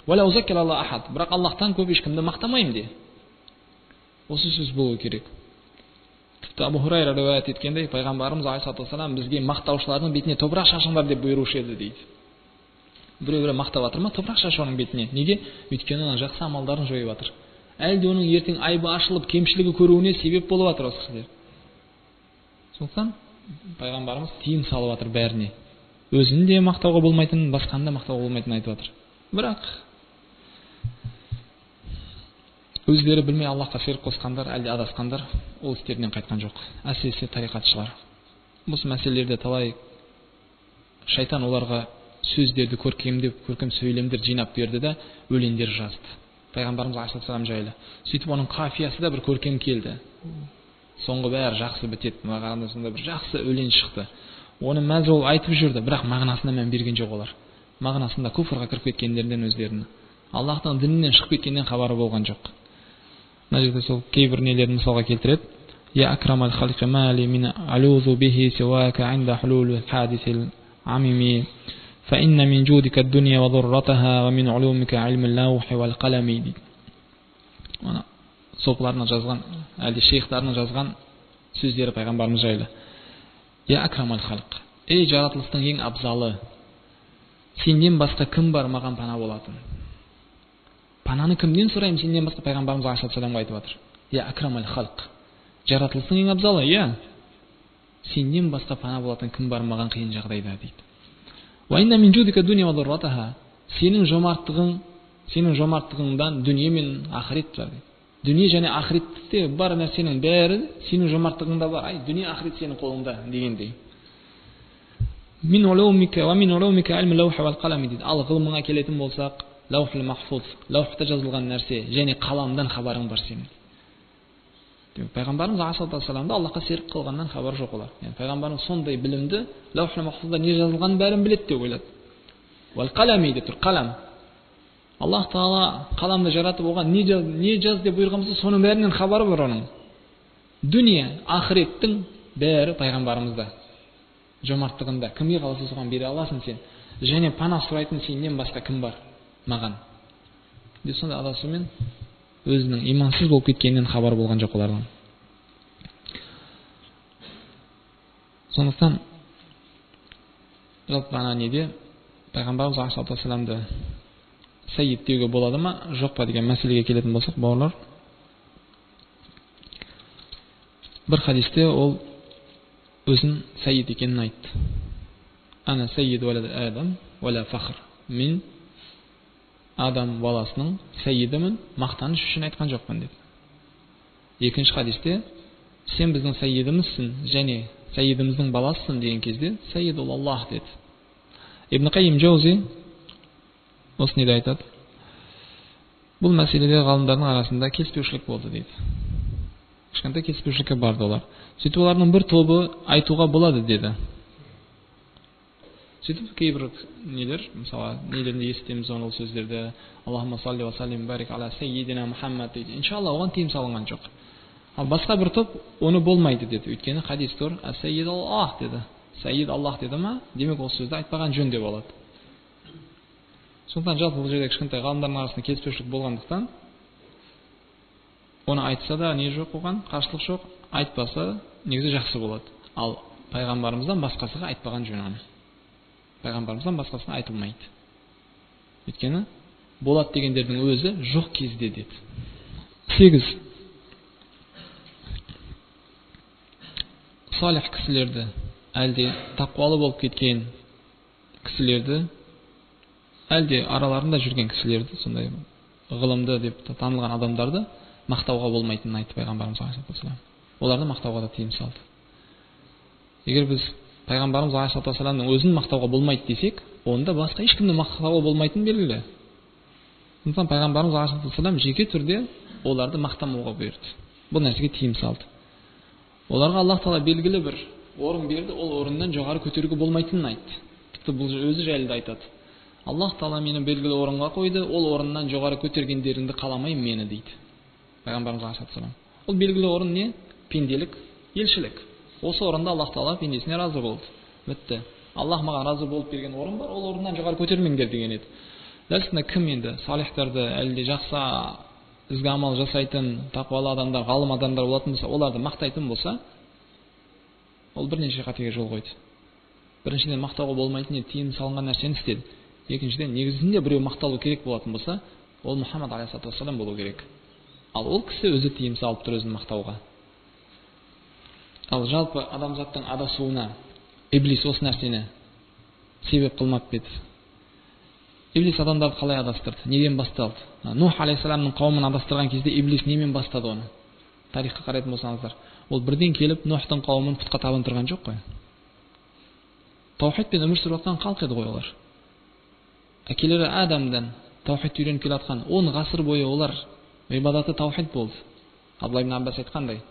Ва ла узакки алаллахи ахад. Бірақ Аллахтан көп ешкімді мақтамаймын де. Осы сөз болу керек. Тіпті Абу Хурайра риwayat еткендей, пайғамбарымыз алейхиссалату вассалам бізге мақтаушылардың бетіне топырақ шашыңдар деп бұйырушы еді дейді. Біреу мақтап жатыр ма, топырақ шаш оның бетіне. Неге? Өйткені оның жақсы амалдарын жойып жатыр. Әлде оның ертең айыбы ашылып, кемшілігі көруіне себеп болып жатыр осы кісілер. Сондықтан пайғамбарымыз тыйым салып жатыр бәріне. Өзін де мақтауға болмайтынын, басқаны да мақтауға болмайтынын айтып жатыр. Бірақ өздері білмей Аллахқа ширк қосқандар, әлде адасқандар ол істерінен қайтқан жоқ. Әсіресе тариқатшылар. Осы мәселелерде талай шайтан оларға сөздерді көркем сөйлемдер жинап берді да өлеңдер жазды. Пайғамбарымыз алейхиссалам жайлы. Сөйтіп оның қафиясы да бір көркем келді. Соңғы бәрі жақсы бітеді. Маған сонда бір жақсы өлең шықты. Оны мәз ол айтып жүрді, бірақ мағынасына мән берген жоқ олар. Мағынасында күфрға кіріп кеткендерден өздерінің. Аллахтың дінінен шығып кеткеннен хабары болған жоқ. Мына жерде сол кейбір нелерді мысалға келтіреді. Я акрамал халқи мали мин алузу бихи сивака инда хулул хадисил амими фа инна мин жудика дуния ва дурратаха ва мин улумика илмил лаухи вал қалами. Ана соқларына жазған, әлде шейхтарына жазған сөздері пайғамбарымыз жайлы. Я акрамал халқ. Ей жаратылыстың ең абзалы. Сенден басқа кім бар маған пана болатын? Пананы кімден сұраймын сенден басқа? Пайғамбарымыз алейхиссаламға айтып жатыр. Я акрамал халқ. Жаратылыстың ең абзалы, иә. Сенден басқа пана болатын кім бар маған қиын жағдайда дейді. Ва инна мин жудика дуния ва дурратаха. Сенің жомарттығыңдан дүние мен ақырет бар. Дүние және ақыретте бар нәрсенің бәрі сенің жомарттығыңда бар. Ай, дүние ақырет сенің қолыңда дегендей. Мин улумика ва мин улумика илмил лаухи вал қалами дейді. Ал ғылымыңа келетін болсақ, лаухул махфуз, лаухта жазылған нәрсе және қаламдан хабарың бар сенің. Пайғамбарымыз алейхиссалату вассаламда Аллахқа серік қылғаннан хабар жоқ олар. Пайғамбарымыз сондай білімді, лаухул махфузда не жазылғанын бәрін біледі деп ойлады. Вал қалами деп тұр, қалам. Аллах Тағала қаламды жаратып оған не жаз деп бұйырғанымызда соның бәрінен хабары бар оның. Дүние, ақыреттің бәрі пайғамбарымызда. Жомарттығында. Кімге қаласа соған бере аласың сен. Және пана сұрайтын сенен басқа кім бар маған. Деп сонда адасумен өзінің имансыз болып кеткенінен хабар болған жоқ олардан. Сондықтан жалпы ана неде пайғамбарымыз алейхиссалату вассаламды сәйид деуге болады ма, жоқ па деген мәселеге келетін болсақ, бауырлар, бір хадисте ол өзін сәйид екенін айтты. Ана сәйид валад адам вала фахр. Мен адам баласының сәйидімін, мақтаныш үшін айтқан жоқпын деді. Екінші хадисте сен біздің сәйидімізсің және сәйидіміздің баласысың деген кезде сәйид ол Аллах деді. Ибн Қайим Джаузи осыны да айтады. Бұл мәселеде ғалымдардың арасында келіспеушілік болды дейді. Кішкентай келіспеушілікке барды олар. Сөйтіп олардың бір тобы айтуға болады деді. Сөйтіп кейбір нелер, мысалы, нелерінде естеміз ол сөздерді, Аллахумма салли ва саллим барик ала саййидина Мухаммад дейді. Иншалла, оған тыйым салынған жоқ. Ал басқа бір топ оны болмайды деді. Өйткені хадис тұр, ас-саййид Аллах деді. Саййид Аллах деді ма, демек ол сөзді айтпаған жөн деп болады. Сондықтан жалпы бұл жерде кішкентай ғалымдардың арасында келіспеушілік болғандықтан оны айтса да не жоқ оған, қарсылық жоқ, айтпаса негізі жақсы болады. Ал пайғамбарымыздан басқасыға айтпаған жөн оны. Пайғамбарымыздан басқасына айтылмайды. Өйткені болады дегендердің өзі жоқ кезде деді. 8. Салих кісілерді, әлде тақуалы болып кеткен кісілерді, әлде араларында жүрген кісілерді, сондай ғылымды деп танылған адамдарды мақтауға болмайтынын айтты пайғамбарымыз алейхиссалам. Оларды мақтауға да тыйым салды. Егер біз пайғамбарымыз алейхиссалату вассаламның өзін мақтауға болмайды десек, онда басқа ешкімді мақтауға болмайтыны белгілі. Сондықтан пайғамбарымыз алейхиссалату вассалам жеке түрде оларды мақтамауға бұйырды. Бұл нәрсеге тыйым салды. Оларға Аллах Тағала белгілі бір орын берді, ол орыннан жоғары көтеруге болмайтынын айтты. Тіпті бұл өзі жайлы да айтады. Аллах Тағала мені белгілі орынға қойды, ол орыннан жоғары көтергендеріңді қаламаймын мені дейді. Пайғамбарымыз алейхиссалату вассалам. Ол белгілі орын не? Пенделік, елшілік. Осы орында Аллах Тағала пендесіне разы болды. Бітті. Аллах маған разы болып берген орын бар, ол орыннан жоғары көтермеңдер деген еді. Дәлсінде кім енді салихтарды, әлде жақсы ізгі амал жасайтын, тақуалы адамдар, ғалым адамдар болатын болса, оларды мақтайтын болса, ол бірнеше қатеге жол қойды. Біріншіден мақтауға болмайтын еді, тыйым салынған нәрсені істеді. Екіншіден негізінде біреу мақталу керек болатын болса, ол Мұхаммад алейхиссалату вассалам болу керек. Ал ол кісі өзі тыйым салып тұр өзін мақтауға. Ал жалпы адамзаттың адасуына иблис осы нәрсені себеп қылмап еді. Иблис адамдарды қалай адастырды? Неден басталды? Нух алейхиссаламның қауымын адастырған кезде иблис немен бастады оны? Тарихқа қарайтын болсаңыздар, ол бірден келіп Нухтың қауымын пұтқа табындырған жоқ қой. Таухидпен өмір сүріп жатқан халық еді ғой олар. Әкелері Адамдан таухид үйреніп келе жатқан 10 ғасыр бойы олар ғибадаты таухид болды. Абдулла ибн Аббас айтқандай,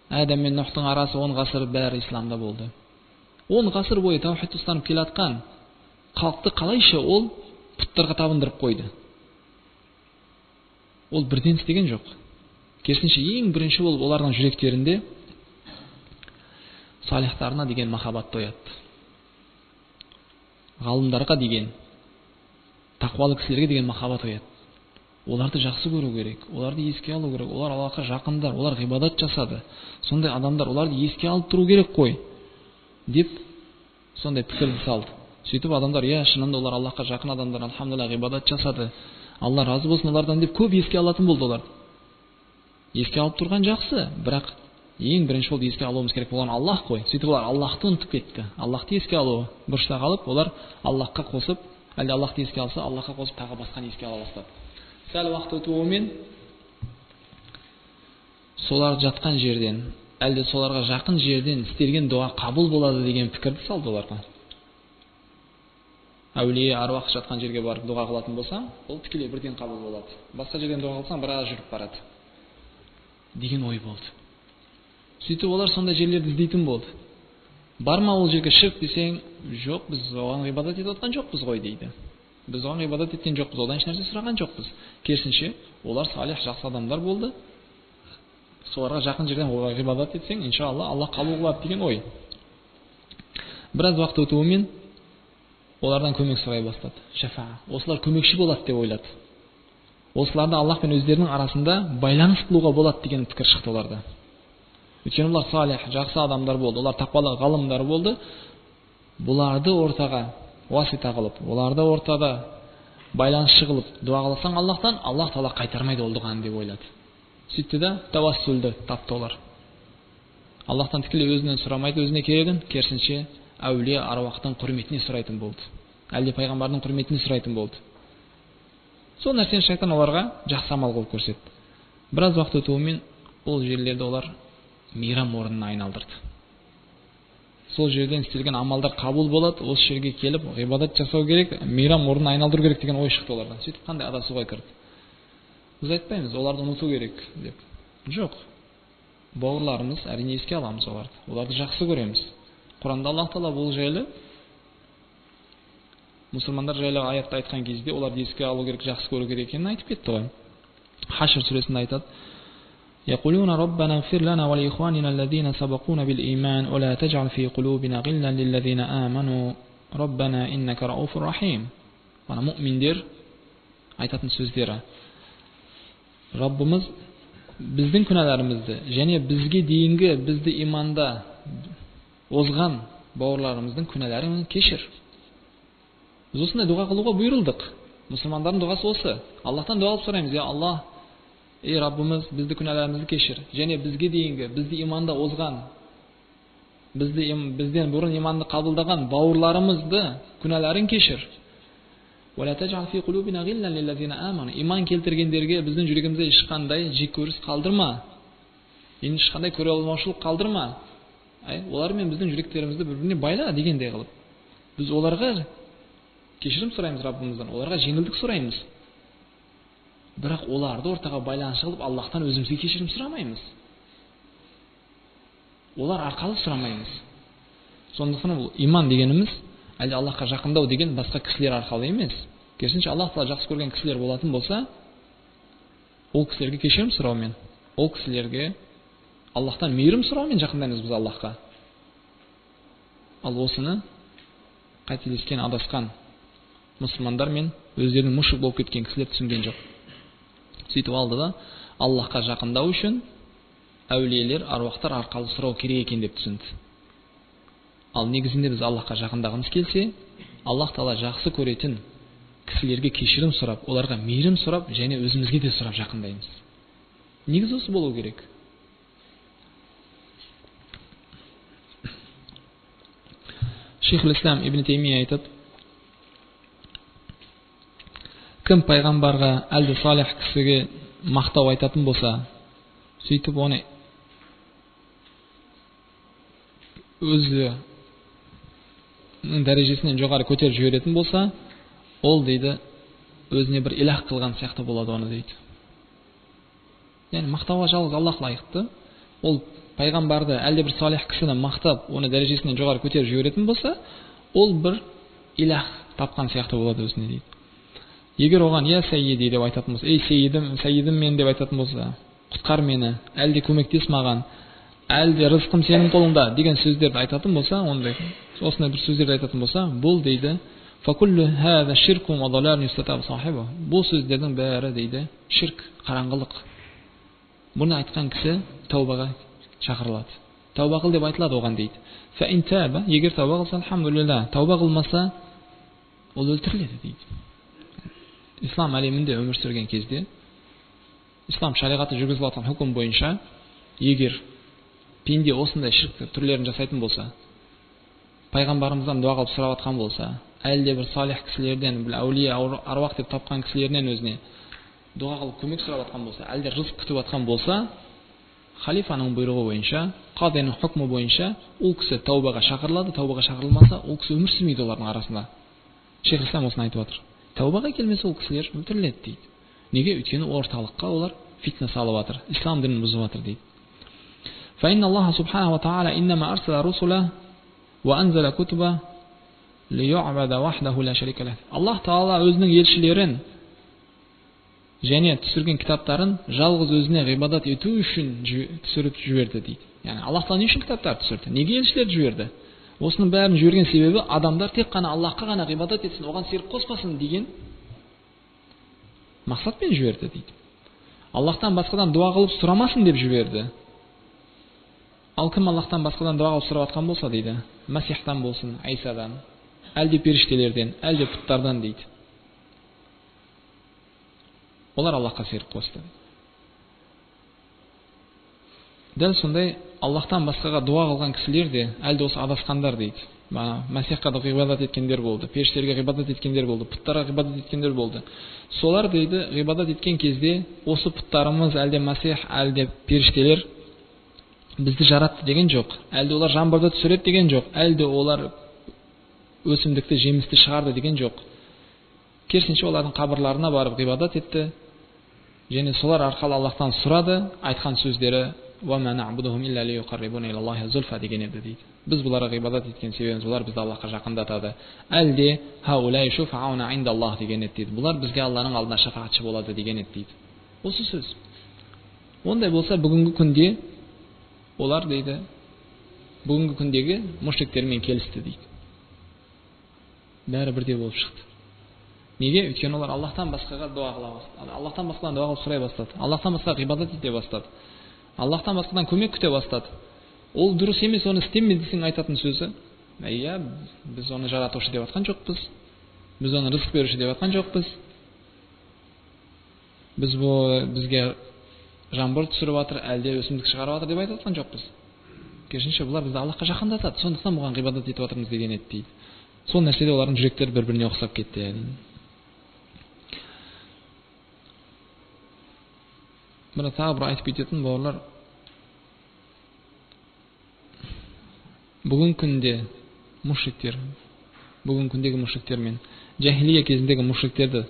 Адам мен Нухтың арасы 10 ғасыр бәрі исламда болды. 10 ғасыр бойы таухид ұстанып келе жатқан халықты қалайша ол пұттарға табындырып қойды? Ол бірден істеген жоқ. Керісінше ең бірінші болып олардың жүректерінде салихтарына деген махаббат оятты. Ғалымдарға деген, тақуалы кісілерге деген махаббат оятты. Оларды жақсы көру керек, оларды еске алу керек, олар Аллахқа жақындар, олар ғибадат жасады. Сондай адамдар, оларды еске алып тұру керек қой, деп сондай пікірді салды. Сөйтіп адамдар, шынында олар Аллахқа жақын адамдар, алхамдулилlah, ғибадат жасады, Алла разы болсын олардан деп көп еске алатын болды олар. Еске алып тұрған жақсы, бірақ ең бірінші болды еске алуымыз керек болған Аллах қой. Сөйтіп олар Аллахты ұмытып кетті. Аллахты еске алу бұрышта қалып, олар Аллахқа қосып, әлде Аллахты еске алса, Аллахқа қосып тағы басқаны еске ала бастады. Сәл уақыт өтуімен солар жатқан жерден, әлде соларға жақын жерден істелген дұға қабыл болады деген пікірді салды оларға. Әулие, аруақ жатқан жерге барып дұға қылатын болса, ол тікелей бірден қабыл болады. Басқа жерден дұға қылсаң, біраз жүріп барады деген ой болды. Сөйтіп олар сондай жерлерді іздейтін болды. Барма ол жерге шірк десең, жоқ, біз оған ғибадат етіп отқан жоқпыз ғой дейді. Біз оған ғибадат еткен жоқпыз, одан ешнәрсе сұраған жоқпыз. Керісінше, олар салих, жақсы адамдар болды. Соларға жақын жерден ғибадат етсең, иншалла, Аллах қабыл қылады деген ой. Біраз уақыт өтуімен олардан көмек сұрай бастады. Шафа. Осылар көмекші болады деп ойлады. Осыларды Аллах пен өздерінің арасында байланыс қылуға болады деген пікір шықты оларда. Өйткені олар салих, жақсы адамдар болды, олар тақуалы ғалымдар болды. Бұларды ортаға уасита қылып, оларды ортада байланысшы қылып дуа қылсаң Аллахтан, Аллах Тағала қайтармайды ол дұғаны деп ойлады. Сөйтті де тавассулды тапты олар. Аллахтан тікелей өзінен сұрамайды, өзіне керегін, керісінше әулие, аруақтың құрметіне сұрайтын болды. Әлде пайғамбардың құрметіне сұрайтын болды. Сол нәрсені шайтан оларға жақсы амал қылып көрсетті. Біраз уақыт өтуімен ол жерлерді олар мейрам орнына айналдырды. Сол жерден істелген амалдар қабыл болады, осы жерге келіп ғибадат жасау керек, мейрам орнына айналдыру керек деген ой шықты олардан. Сөйтіп қандай адасуға кірді. Біз айтпаймыз, оларды ұмыту керек деп. Жоқ. Бауырларымыз, әрине еске аламыз оларды. Оларды жақсы көреміз. Құранда Аллах Тағала бұл жайлы мұсылмандар жайлы аятта айтқан кезде оларды еске алу керек, жақсы көру керек екенін айтып кетті ғой. Хашр сүресінде айтады: يقولون ربنا اغفر لنا ولإخواننا الذين سبقونا بالإيمان ولا تجعل في قلوبنا غلا للذين آمنوا ربنا إنك رؤوف رحيم. Ана мؤминдер айтатын сөздері: Раббымыз біздің күнәларымызды және бізге дейінгі бізді иманда озған бауырларымыздың күнәларын кешір. Біз осындай дұға қылуға бұйырылдық. Мұсылмандардың дұғасы осы. Аллахтан дұға алып сұраймыз: Я Аллах, ей Раббымыз, бізді күнәларымызды кешір, және бізге дейінгі бізді иманда озған, бізден бұрын иманды қабылдаған бауырларымызды күнәларын кешір. Иман келтіргендерге біздің жүрегімізде ешқандай жек көріс қалдырма, ешқандай көре алмаушылық қалдырма. Олар мен біздің жүректерімізді бір-біріне байла дегендей қылып. Біз оларға кешірім сұраймыз Раббымыздан, оларға жеңілдік сұраймыз. Бірақ оларды ортаға байланысты қылып Аллахтан өзімізге кешірім сұрамаймыз. Олар арқылы сұрамаймыз. Сондықтан бұл иман дегеніміз әлде Аллахқа жақындау деген басқа кісілер арқылы емес. Керісінше Аллах Тағала жақсы көрген кісілер болатын болса, ол кісілерге кешірім сұраумен, ол кісілерге Аллахтан мейірім сұраумен жақындаймыз біз Аллахқа. Ал осыны қателескен, адасқан мұсылмандар мен өздерінің мушрик болып кеткен кісілер түсінген жоқ. Сөйтіп алды да Аллахқа жақындау үшін әулиелер, аруақтар арқылы сұрау керек екен деп түсінді. Ал негізінде біз Аллахқа жақындағымыз келсе, Аллах Тағала жақсы көретін кісілерге кешірім сұрап, оларға мейірім сұрап, және өзімізге де сұрап жақындаймыз. Негіз осы болу керек. Шейхул Ислам Ибн Таймия айтады, кім пайғамбарға әлде салих кісіге мақтау айтатын болса, сөйтіп оны өзі дәрежесінен жоғары көтеріп жіберетін болса, ол дейді өзіне бір илах қылған сияқты болады оны дейді. Яғни мақтауға жалғыз Аллах лайықты. Ол пайғамбарды әлде бір салих кісіні мақтап, оны дәрежесінен жоғары көтеріп жіберетін болса, ол бір илах тапқан сияқты болады өзіне дейді. Егер оған я сәйиди деп айтатын болса, ей сәйидім мен деп айтатын болса, құтқар мені, әлде көмектес маған, әлде рызқым сенің қолыңда деген сөздерді айтатын болса, ондай осындай бір сөздерді айтатын болса, бұл дейді бұл сөздердің бәрі дейді ширк, қараңғылық. Бұны айтқан кісі таубаға шақырылады. Тауба қыл деп айтылады оған дейді. Егер тауба қылса, алхамдулилля, тауба қылмаса, ол өлтіріледі дейді. Ислам әлемінде өмір сүрген кезде, ислам шариғаты жүргізіліп жатқан хүкім бойынша, егер пенде осындай ширк түрлерін жасайтын болса, пайғамбарымыздан дуа қылып сұрап жатқан болса, әлде бір салих кісілерден, әулие, аруақ деп тапқан кісілерден өзіне дуа қылып көмек сұрап жатқан болса, әлде рызық күтіп жатқан болса, халифаның бұйрығы бойынша, қадиның хукмы бойынша, ол кісі таубаға шақырылады. Таубаға шақырылмаса, ол кісі өмір сүрмейді олардың арасында. Шейх Ислам осыны айтып отыр. Таубаға келмесе, ол кісілер өлтіріледі дейді. Неге? Өйткені орталыққа олар фитна салып жатыр, ислам дінін бұзып жатыр дейді. فإن الله سبحانه وتعالى إنما أرسل رسله وأنزل كتبه ليعبد وحده لا شريك له. Аллах Тағала өзінің елшілерін және түсірген кітаптарын жалғыз өзіне ғибадат ету үшін түсіріп жіберді дейді. Яғни Аллах Тағала не үшін кітаптар түсірді? Неге елшілерді жіберді? Осының бәрін жіберген себебі адамдар тек қана Аллахқа ғана ғибадат етсін, оған серік қоспасын деген мақсатпен жіберді дейді. Аллахтан басқадан дуа қылып сұрамасын деп жіберді. Ал кім Аллахтан басқадан дуа қылып сұрап жатқан болса дейді, Масихтан болсын, Айсадан, әлде періштелерден, әлде пұттардан дейді, олар Аллахқа серік қосты. Дәл сондай Аллахтан басқаға дуа қылған кісілер де әлде осы адасқандар дейді. Масихқа да ғибадат еткендер болды, періштерге ғибадат еткендер болды, пұттарға ғибадат еткендер болды. Солар дейді ғибадат еткен кезде осы пұттарымыз, әлде Масих, әлде періштелер бізді жаратты деген жоқ, әлде олар жаңбырды түсіреді деген жоқ, әлде олар өсімдікті, жемісті шығарды деген жоқ. Керісінше олардың қабырларына барып ғибадат етті, және солар арқылы Аллахтан сұрады, айтқан сөздері деген еді дейді. Біз бұларға ғибадат еткен себебіміз олар бізді Аллахқа жақындатады. Әлде деген еді дейді. Бұлар бізге Алланың алдында шафаатшы болады деген еді дейді. Осы сөз. Ондай болса бүгінгі күнде олар дейді, бүгінгі күндегі мушриктермен келісті дейді. Бәрі бірдей болып шықты. Неге? Өйткені олар Аллахтан басқаға дуа қыла бастады. Аллахтан басқадан дуа қылып сұрай бастады. Аллахтан басқаға ғибадат ете бастады. Аллахтан басқадан көмек күте бастады. Ол дұрыс емес, оны істеме десең айтатын сөзі, иә, біз оны жаратушы деп жатқан жоқпыз. Біз оны рызық беруші деп жатқан жоқпыз. Біз бізге жаңбыр түсіріп жатыр, әлде өсімдік шығарып жатыр деп айтып жатқан жоқпыз. Керісінше бұлар бізді Аллахқа жақындатады, сондықтан бұған ғибадат етіп жатырмыз деген еді дейді. Сол нәрседе олардың жүректері бір-біріне ұқсап кетті. Тағы бір айтып кететін бауырлар, бүгінгі күнде мушриктер, бүгінгі күндегі мушриктер мен жахилия кезіндегі мушриктерді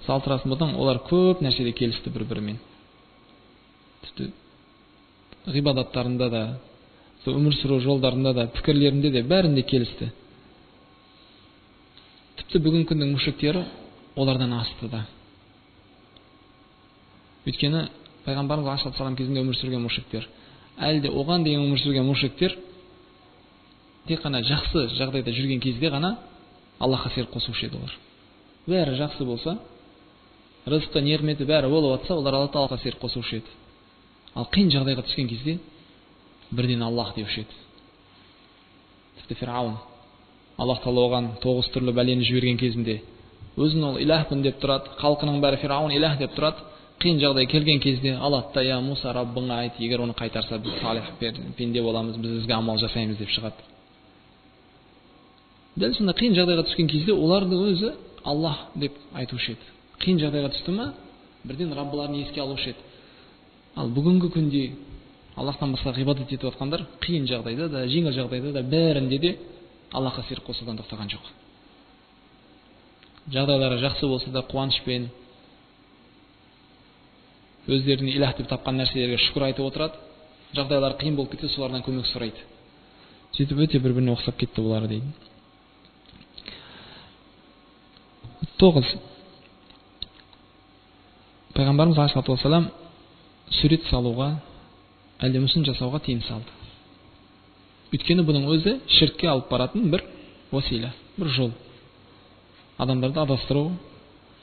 салыстыратын болсаң, олар көп нәрседе келісті бір-бірімен. Тіпті ғибадаттарында да, өмір сүру жолдарында да, пікірлерінде де, бәрінде келісті. Тіпті бүгінгі күннің мушриктері олардан асты да. Өйткені пайғамбарымыз алейхиссалам кезінде өмір сүрген мушриктер, әлде оған дейін өмір сүрген мушриктер тек қана жақсы жағдайда жүрген кезде ғана Аллахқа серік қосушы еді олар. Бәрі жақсы болса, рызқы, неғметі бәрі болып жатса, олар Аллахқа серік қосушы еді. Ал қиын жағдайға түскен кезде бірден Аллах деуші еді. Тіпті Фираун, Аллах Тағала оған 9 түрлі бәлені жіберген кезінде өзін ол илахпын деп тұрады, халқының бәрі Фираун илах деп тұрады. Қиын жағдай келген кезде алады да, я Муса, Раббыңа айт, егер оны қайтарса, біз салих пенде боламыз, біз ізгі амал жасаймыз деп шығады. Дәл сонда қиын жағдайға түскен кезде олардың өзі Аллах деп айтушы еді. Қиын жағдайға түсті ма, бірден Раббыларын еске алушы еді. Ал бүгінгі күнде Аллахтан басқа ғибадат етіп жатқандар қиын жағдайда да, жеңіл жағдайда да бәрінде де Аллахқа серік қосудан тоқтаған жоқ. Жағдайлары жақсы болса да қуанышпен өздеріне илах деп тапқан нәрселерге шүкір айтып отырады. Жағдайлары қиын болып кетсе, солардан көмек сұрайды. Сөйтіп өте бір-біріне ұқсап кетті бұлар дейді. 9. Пайғамбарымыз алейхиссалату вассалам сурет салуға, әлде мүсін жасауға тыйым салды. Өйткені бұның өзі ширкке алып баратын бір васила, бір жол. Адамдарды адастыру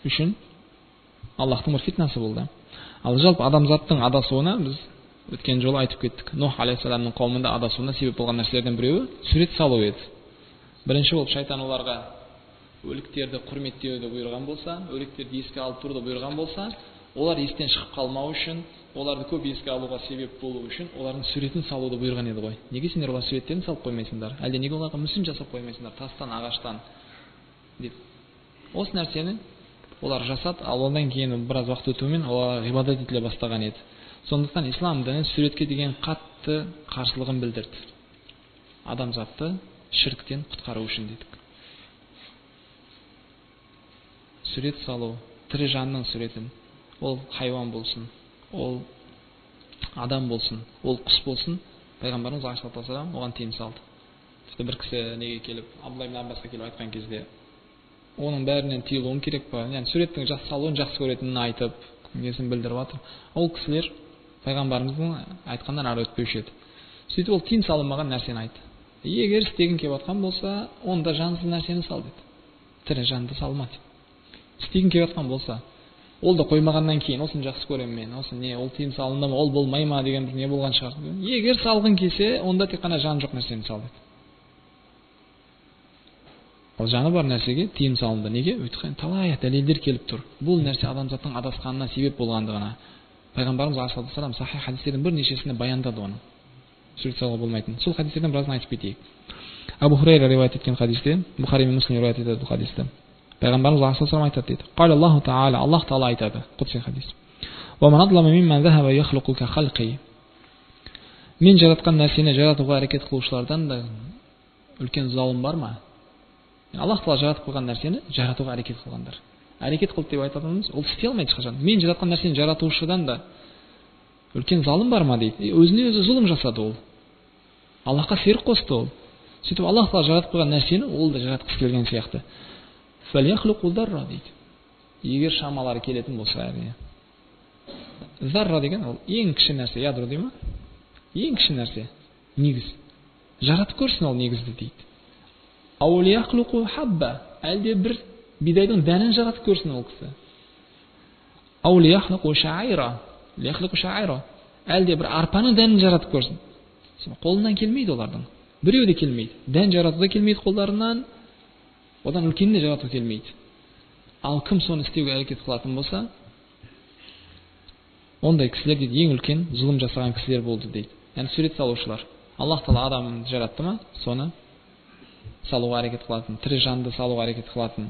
үшін Аллахтың бір фитнасы болды. Ал жалпы адамзаттың адасуына біз өткен жолы айтып кеттік. Нух алейхиссаламның қауымында адасуына себеп болған нәрселерден біреуі сурет салу еді. Бірінші болып шайтан оларға өліктерді құрметтеуді бұйырған болса, өліктерді еске алып тұруды бұйырған болса, олар естен шығып қалмау үшін, оларды көп еске алуға себеп болу үшін олардың суретін салуды бұйырған еді ғой. Неге сендер олар суреттерін салып қоймайсыңдар? Әлде неге оларға мүсін жасап қоймайсыңдар? Тастан, ағаштан деп. Осы нәрсені олар жасады, ал одан кейін біраз уақыт өтуімен олар ғибадат етіле бастаған еді. Сондықтан ислам діні суретке деген қатты қарсылығын білдірді. Адамзатты ширктен құтқару үшін дедік. Сурет салу, тірі жанның суретін, ол хайуан болсын, ол адам болсын, ол құс болсын, пайғамбарымыз алейхиссалату вассалам оған тыйым салды. Тіпті бір кісі неге келіп, Абдулла ибн Аббасқа келіп айтқан кезде, оның бәрінен тыйылуым керек па? Яғни суреттің салуын жақсы көретінін айтып, несін білдіріп жатыр. Ол кісілер пайғамбарымыздың айтқаннан ары өтпеуші еді. Сөйтіп ол тыйым салынбаған нәрсені айтты. Егер істегің келіп жатқан болса, онда жансыз нәрсені сал деді. Тірі жанды салма деді. Істегің келіп жатқан болса, ол да қоймағаннан кейін, осын жақсы көремін мен, осын не, ол тыйым салынды ма, ол болмай ма деген бір не болған шығар. Егер салғың келсе, онда тек қана жаны жоқ нәрсені сал деді. Ол жаны бар нәрсеге тыйым салынды. Неге? Өйткені талай дәлелдер келіп тұр. Бұл нәрсе адамзаттың адасқанына себеп болғандығына. Пайғамбарымыз алейхиссалату вассалам сахих хадистердің бірнешесінде баяндады оны. Сурет салуға болмайтын. Сол хадистерден біразын айтып кетейік. Абу Хурайра риуаят еткен хадисте, Бухари мен Муслим риуаят етеді бұл хадисті. Пайғамбарымыз алейхиссалату вассалам айтады дейді. Қал Аллаху таала, Аллах таала айтады. Құдси хадис. Ва ман адлама мимман захаба яхлуқу ка халқи. Мен жаратқан нәрсені жаратуға әрекет қылушылардан да үлкен залым бар ма? Аллах Таала жаратып қойған нәрсені жаратуға әрекет қылғандар. Әрекет қылды деп айтатынымыз, ол істей алмайды ешқашан. Мен жаратқан нәрсені жаратушыдан да үлкен залым бар ма дейді. Өзіне өзі зұлым жасады ол. Аллахқа серік қосты ол. Сөйтіп Аллах Таала жаратып қойған нәрсені ол да жаратқысы келген сияқты. Фалияхлуқу зарра дейді. Егер шамалары келетін болса, әрине. Зарра деген ол ең кіші нәрсе, ядро дей ма? Ең кіші нәрсе, негіз. Жаратып көрсін ол негізді дейді. Аулияхлуқу хабба, әлде бір бидайдың дәнін жаратып көрсін ол кісі. Аулияхлуқу шаайра, әлде бір арпаның дәнін жаратып көрсін. Қолынан келмейді олардың. Біреу де келмейді. Дән жарату да келмейді қолдарынан, одан үлкенін де жарату келмейді. Ал кім соны істеуге әрекет қылатын болса, ондай кісілер дейді, ең үлкен зұлым жасаған кісілер болды дейді. Яғни сурет салушылар. Аллах Таала адамды жаратты ма, соны салуға әрекет қылатын, тірі жанды салуға әрекет қылатын,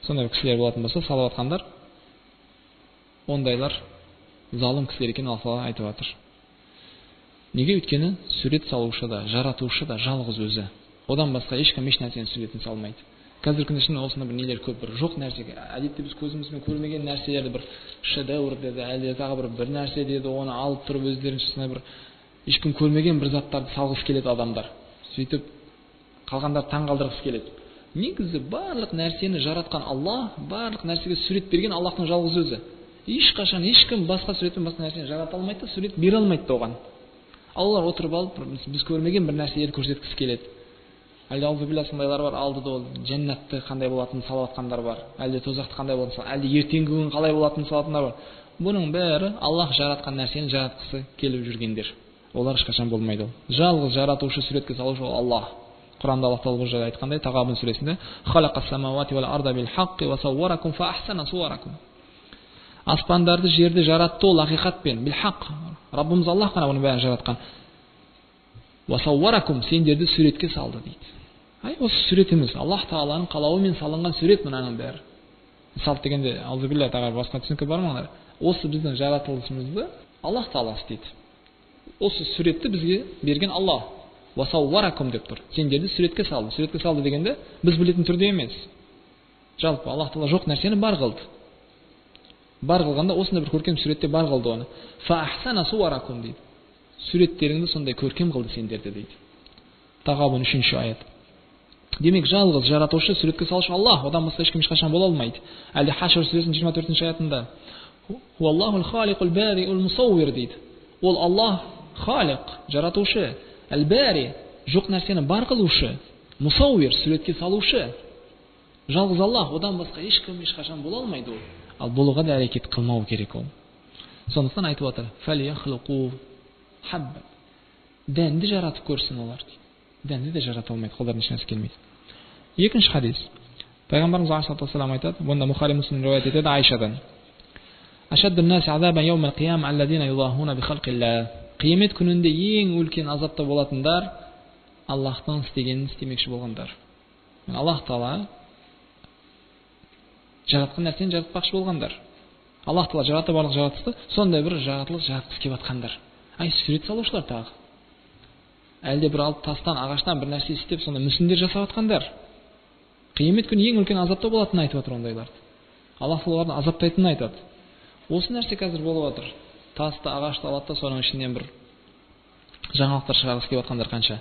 сондай кісілер болатын болса, салып атқандар, ондайлар залым кісілер екенін Аллах Таала айтып жатыр. Неге? Өйткені сурет салушы да, жаратушы да жалғыз өзі. Одан басқа ешкім еш нәрсенің суретін салмайды. Қазіргі күнде шын осында бір нелер көп, бір жоқ нәрсеге, әдетте біз көзімізбен көрмеген нәрселерді бір шедевр деді, әлде тағы бір нәрсе деді, оны алып тұрып өздерінше бір ешкім көрмеген бір заттарды салғысы келеді адамдар. Сөйтіп қалғандар таң қалдырғысы келеді. Негізі барлық нәрсені жаратқан Аллах, барлық нәрсеге сурет берген Аллахтың жалғыз өзі. Ешқашан ешкім басқа суретпен басқа нәрсені жарата алмайды да, сурет бере алмайды да оған. Аллар отырып алып біз көрмеген бір нәрселерді көрсеткісі келеді. Әлде алды сондайлар бар, алдыда ол жәннатты қандай болатынын салып жатқандар бар, әлде тозақты қандай болатынын, әлде ертеңгі күн қалай болатынын салатындар бар. Бұның бәрі Аллах жаратқан нәрсені жаратқысы келіп жүргендер. Олар ешқашан болмайды ол. Жалғыз жаратушы, суретке салушы ол Аллах. Құранда Аллах Тағала бұл жерде айтқандай, Тағабун сүресінде: "Халақас самауати вал арда бил хаққи ва сауваракум фа ахсана суваракум." Аспандарды, жерді жаратты ол ақиқатпен, бил хақ. Раббымыз Аллах қана бұны бәрін жаратқан. Ва сауваракум, сендерді суретке салды дейді. Осы сурет емес, Аллах Тағаланың қалауымен салынған сурет мұнаның бәрі. Салт дегенде алзубилля тағала басқа түсінікке бармаңдар. Осы біздің жаратылысымызды Аллах Тағала істейді. Осы суретті бізге берген Аллах. Васауваракум деп тұр. Сендерді суретке салды. Суретке салды дегенде біз білетін түрде емес. Жалпы Аллах Тағала жоқ нәрсені бар қылды. Бар қылғанда осындай бір көркем суретте бар қылды оны. Фа ахсана суаракум дейді. Суреттеріңді сондай көркем қылды сендерді дейді. Тағабун 3-ші аят. Демек жалғыз жаратушы, суретке салушы Аллах, одан басқа ешкім ешқашан бола алмайды. Әлде Хашр сүресінің 24-ші аятында Хуаллахул халиқул бариул мусаувир дейді. Ол Аллах халиқ, жаратушы, әл-бари, жоқ нәрсені бар қылушы, мусаувир, суретке салушы. Жалғыз Аллах, одан басқа ешкім ешқашан бола алмайды ол. Ал болуға да әрекет қылмау керек ол. Сондықтан айтып отыр: "Фалияхлуқу хабба." Дәнді жаратып көрсін олар дейді. Дәнді де жарата алмайды, қолдарының ешнәрсе келмейді. Екінші хадис. Пайғамбарымыз алейхиссалам айтады, бұнда Бухари Муслим риуаят етеді Айшадан: "Ашаддун наси азабан яумал қиям аллазина юлахуна би халқиллах." Қиямет күнінде ең үлкен азапта болатындар Аллахтың істегенін істемекші болғандар. Аллах Тағала жаратқан нәрсені жаратпақшы болғандар. Аллах Тағала жаратты, барлық жаратысты, сондай бір жаратылыс жаратқысы келіп жатқандар. Сурет салушылар тағы. Әлде бір алып тастан, ағаштан бір нәрсе істеп, сонда мүсіндер жасап жатқандар. Қиямет күні ең үлкен азапта болатынын айтып отыр ондайларды. Аллах оларды азаптайтынын айтады. Осы нәрсе қазір болып жатыр. Тасты, ағашты алады да соның ішінен бір жаңалықтар шығарғысы келіп жатқандар қанша.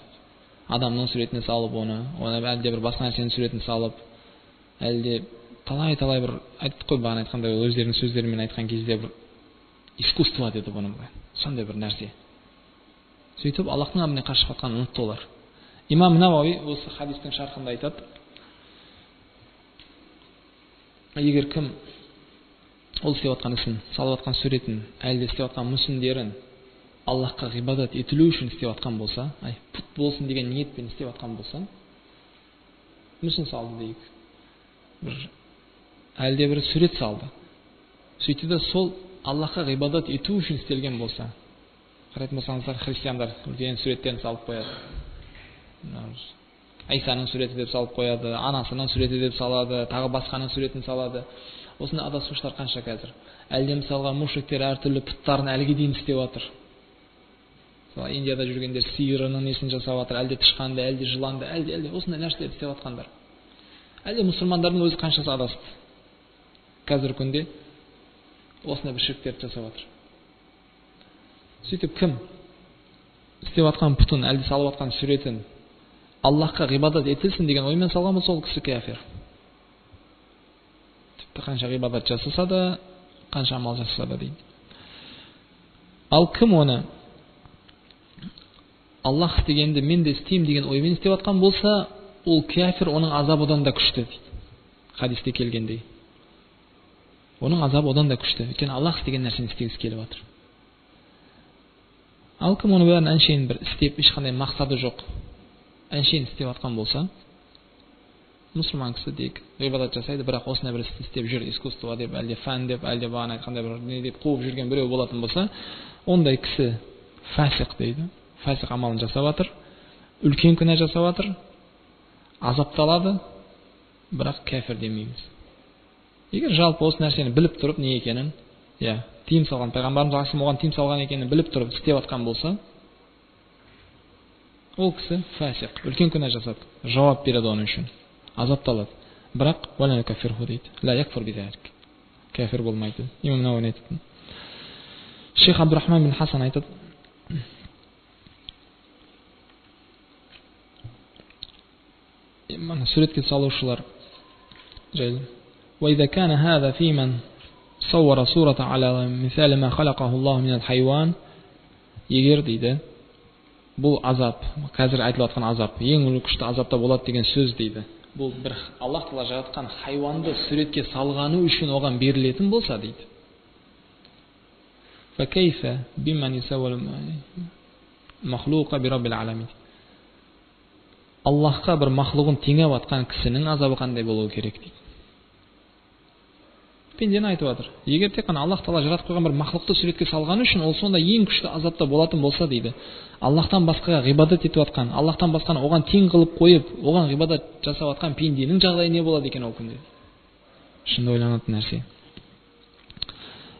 Адамның суретіне салып оны әлде бір басқа нәрсенің суретін салып, әлде талай бір айттық қой, бағана айтқандай, өздерінің сөздерімен айтқан кезде бір искусство деді бұны. Сондай бір нәрсе. Сөйтіп Аллахтың әміріне қарсы шығып жатқанын ұмытты олар. Имам Навауи осы хадистің шархында айтады: егер кім ол істеп жатқан ісін, салып жатқан суретін, әлде істеп жатқан мүсіндерін Аллахқа ғибадат етілу үшін істеп жатқан болса, пұт болсын деген ниетпен істеп жатқан болса, мүсін салды дейік, әлде бір сурет салды, сөйтті де сол Аллахқа ғибадат ету үшін істелген болса, қарайтын болсаңыздар, христиандар үлкен суреттерін салып қояды. Айсаның суреті деп салып қояды, анасының суреті деп салады, тағы басқаның суретін салады. Осында адасушылар қанша қазір. Әлде мысалға мушриктер әртүрлі пұттарын әлге дейін істеп жатыр. Индияда жүргендер сиырының несін жасап жатыр, әлде тышқанды, әлде жыланды, әлде осындай нәрселерді істеп жатқандар. Әлде мұсылмандардың өзі қаншасы адасты. Қазіргі күнде осындай бір шірктерді жасап жатыр. Сөйтіп кім істеп жатқан пұтын, әлде салып жатқан суретін Аллахқа ғибадат етілсін деген оймен салған болса, ол кісі кәфир. Тіпті қанша ғибадат жасаса да, қанша амал жасаса да дейді. Ал кім оны Аллах істегенді мен де істеймін деген оймен істеп жатқан болса, ол кәфир, оның азабы одан да күшті дейді. Хадисте келгендей. Оның азабы одан да күшті. Өйткені Аллах істеген нәрсені істегісі келіп жатыр. Ал кім оны бәрін әншейін бір істеп, ешқандай мақсаты жоқ, әншейін істеп жатқан болса, мұсылман кісі дейік, ғибадат жасайды, бірақ осындай бір істі істеп жүр, искусство деп, әлде фән деп, әлде бағана айтқандай бір не деп қуып жүрген біреу болатын болса, ондай кісі фасиқ дейді. Фасиқ амалын жасап жатыр, үлкен күнә жасап жатыр, азапталады, бірақ кәфір демейміз. Егер жалпы осы нәрсені біліп тұрып не екенін, тиым салған, пайғамбарымыз оған тиым салған екенін біліп тұрып істеп жатқан болса, Ол кісі фасиқ, үлкен күнә жасады. Жауап береді оның үшін. Азапталады. Бірақ вала нукаффирху дейді. Ла якфур бидалик. Кафир болмайды. Имам Науави айтады. Шейх Абдурахман бин Хасан айтады. Мана суретке салушылар жайлы. وإذا كان هذا في من صور صورة على مثال ما خلقه الله من الحيوان. Егер дейді, бұл азап, қазір айтылып жатқан азап, ең күшті азапта болады деген сөз дейді. Бұл бір Аллах Тағала жаратқан хайуанды суретке салғаны үшін оған берілетін болса дейді. فكيف بمن يسوى المخلوق برب العالمين. Аллахқа бір мақлуғын теңеп атқан кісінің азабы қандай болуы керек дейді. Пендені айтып жатыр. Егер тек қана Аллах Тағала жаратып қойған бір мақлуқты суретке салғаны үшін ол сонда ең күшті азапта болатын болса дейді. Аллахтан басқаға ғибадат етіп атқан, Аллахтан басқаны оған тең қылып қойып, оған ғибадат жасап атқан пенденің жағдайы не болады екен ол күнде? Шынында ойланатын нәрсе.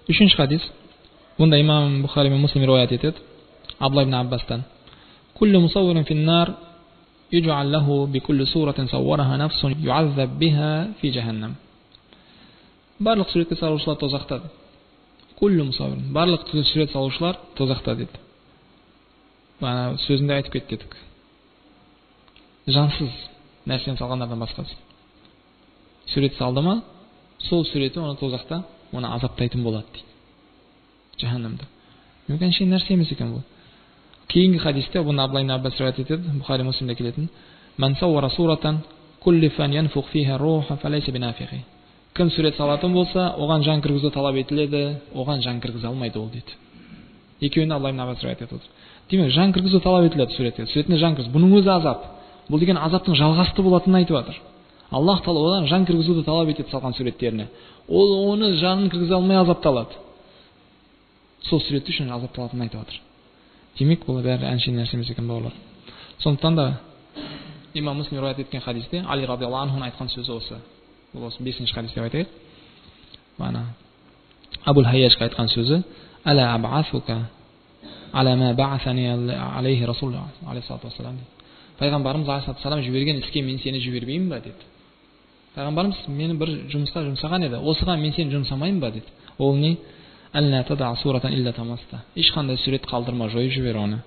Үшінші хадис. Бұнда имам Бухари мен Муслим риуаят етеді. Абдулла ибн Аббастан. Куллу мусаввирин фин-нар юдж'ал лаху бикулли суратин саввараха нафсун ю'аззаб биха фи джаханнам. Барлық суретке салушылар тозақта. Куллу мусаввирин. Барлық сурет салушылар тозақта дейді. Бана сөзінде айтып кеттік. Жансыз нәрсені салғандардан басқасы. Сурет салды ма, сол суреті оны тозақта, оны азаптайтын болады дейді. Жаханнамда. Мүмкін шей нәрсе емес екен бұл. Кейінгі хадисте бұны Абдулла ибн Аббас риуаят етеді, Бухари Муслимде келетін. Ман саввара суратан куллифан янфух фиха руха фалайса бинафихи. Кім сурет салатын болса, оған жан кіргізу талап етіледі, оған жан кіргізе алмайды ол дейді. Екеуіне Абдулла ибн Аббас риуаят етеді. Демек, жан кіргізу талап етіледі суретке. Суретіне жан кіргіз. Бұның өзі азап. Бұл деген азаптың жалғасты болатынын айтып жатыр. Аллах Тағала одан жан кіргізуді талап етеді салған суреттеріне. Ол оны жанын кіргізе алмай азапталады. Сол сурет үшін азапталатынын айтып жатыр. Демек, бұл бәрі әншейін нәрсе емес екен бауырлар. Сондықтан да имам Муслим риуаят еткен хадисте Али радиаллаху анху айтқан сөзі осы. Бұл осы 5-ші хадис деп айтайық. Мана Абул Хайяжға айтқан сөзі: "Ала аб'асука ала ма бa'аthani алейхи расулуллах алейхиссалату вассалам." Пайғамбарымыз алейхиссалату вассалам жіберген іске мен сені жібермеймін ба деді. Пайғамбарымыз мені бір жұмысқа жұмсаған еді. Осыған мен сені жұмсамаймын ба деді. Ол не? Алла тада суратан илля тамаста. Ешқандай сурет қалдырма, жойып жібер оны.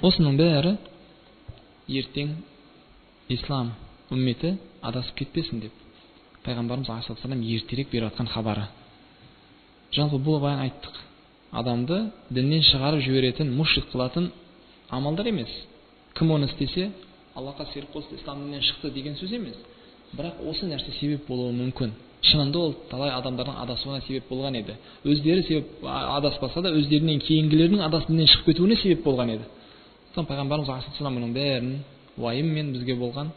Осының бәрі ертең ислам үмметі адасып кетпесін деп Пайғамбарымыз алейхиссалату вассалам ертерек беріп жатқан хабары. Жалпы бұл баян айттық. Адамды діннен шығарып жіберетін, мушрик қылатын амалдар емес. Кім оны істесе, Аллахқа серік қосты, ислам дінінен шықты деген сөз емес. Бірақ осы нәрсе себеп болуы мүмкін. Шынында ол талай адамдардың адасуына себеп болған еді. Өздері себеп адаспаса да, өздерінен кейінгілердің діннен шығып кетуіне себеп болған еді. Сондықтан Пайғамбарымыз алейхиссалату вассалам мұның бәрін уайыммен бізге болған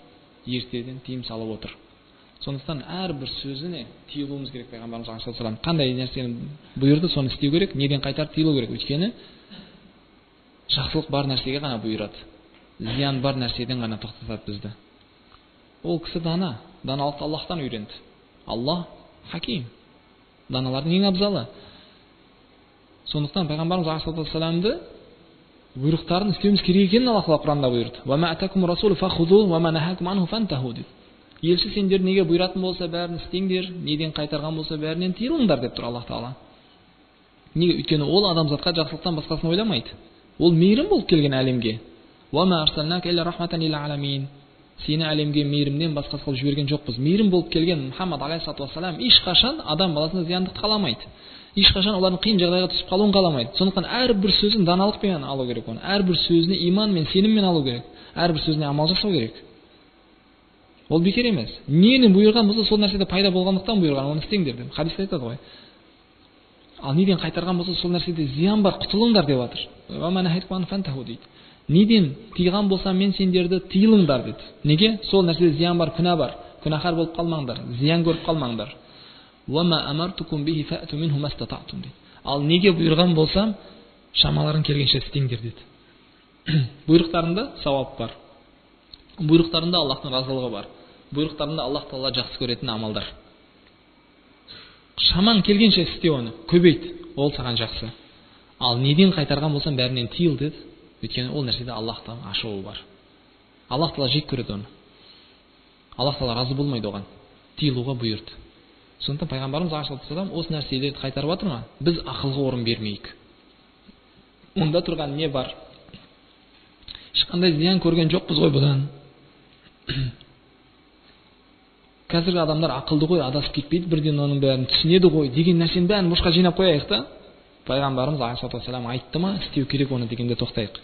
ертеден тыйым салып отыр. Сондықтан әрбір сөзіне тыйылуымыз керек. Пайғамбарымыз алейхиссалату вассалам қандай нәрсені бұйырды, соны істеу керек, неден қайтарып тыйылу керек. Өйткені жақсылық бар нәрсеге ғана бұйырады. Зиян бар нәрседен ғана тоқтатады бізді. Ол кісі дана, даналықты Аллахтан үйренді. Аллах хаким, даналардың ең абзалы. Сондықтан Пайғамбарымыз алейхиссалату вассаламды бұйрықтарын істеуіміз керек екенін Аллах Тағала Құранда бұйырды. Ва ма атакум расулу фахузу ва ма нахакум анху фантаху деп. Елші сендер неге бұйыратын болса бәрін істеңдер, неден қайтарған болса бәрінен тыйылыңдар деп тұр Аллах Тағала. Неге? Өйткені ол адамзатқа жақсылықтан басқасын ойламайды. Ол мейірім болып келген әлемге. Ва ма арсалнака илля рахматан лил аламин. Сені әлемге мейірімнен басқасы қылып жіберген жоқпыз. Мейірім болып келген Мұхаммад алейхиссалату вассалам ешқашан адам баласына зияндық қаламайды. Ешқашан олардың қиын жағдайға түсіп қалуын қаламайды. Сондықтан әрбір сөзін даналықпен алу керек, оны. Әрбір сөзіне иманмен, сеніммен алу керек. Әрбір сөзіне амал жасау керек. Ол бекер емес. Нені бұйырған болса, сол нәрседе пайда болғандықтан бұйырған, оны істеңдер деп. Хадисте айтады ғой. Ал неден қайтарған болса, сол нәрседе зиян бар, құтылыңдар деп жатыр. Ва ма нахайткум анху фантаху дейді. Неден тыйған болса мен сендерді тыйылыңдар дейді. Неге? Сол нәрседе зиян бар, күнә бар. Күнәһар болып қалмаңдар, зиян көріп қалмаңдар. Ва ма амартукум бихи фату минху мастататум дейді. Ал неге бұйырған болсам, шамаларың келгенше істеңдер дейді. Бұйрықтарында сауап бар. Бұйрықтарында Аллахтың разылығы бар. Бұйрықтарында Аллах Тағала жақсы көретін амалдар. Шамаң келгенше істе оны, көбейт, ол саған жақсы. Ал неден қайтарған болсам бәрінен тыйыл деді. Өйткені ол нәрседе Аллахтың ашуы бар. Аллах Тағала жек көреді оны. Аллах Тағала разы болмайды оған. Тыйылуға бұйырды. Сондықтан пайғамбарымыз алейхиссалам осы нәрселерді қайтарып жатыр ма? Біз ақылға орын бермейік. Онда тұрған не бар? Ешқандай зиян көрген жоқпыз ғой бұдан. Қазіргі адамдар ақылды ғой, адасып кетпейді, бірден оның бәрін түсінеді ғой деген нәрсенің бәрін босқа жинап қояйық та. Пайғамбарымыз алейхиссалам айтты ма, істеу керек оны дегенде тоқтайық.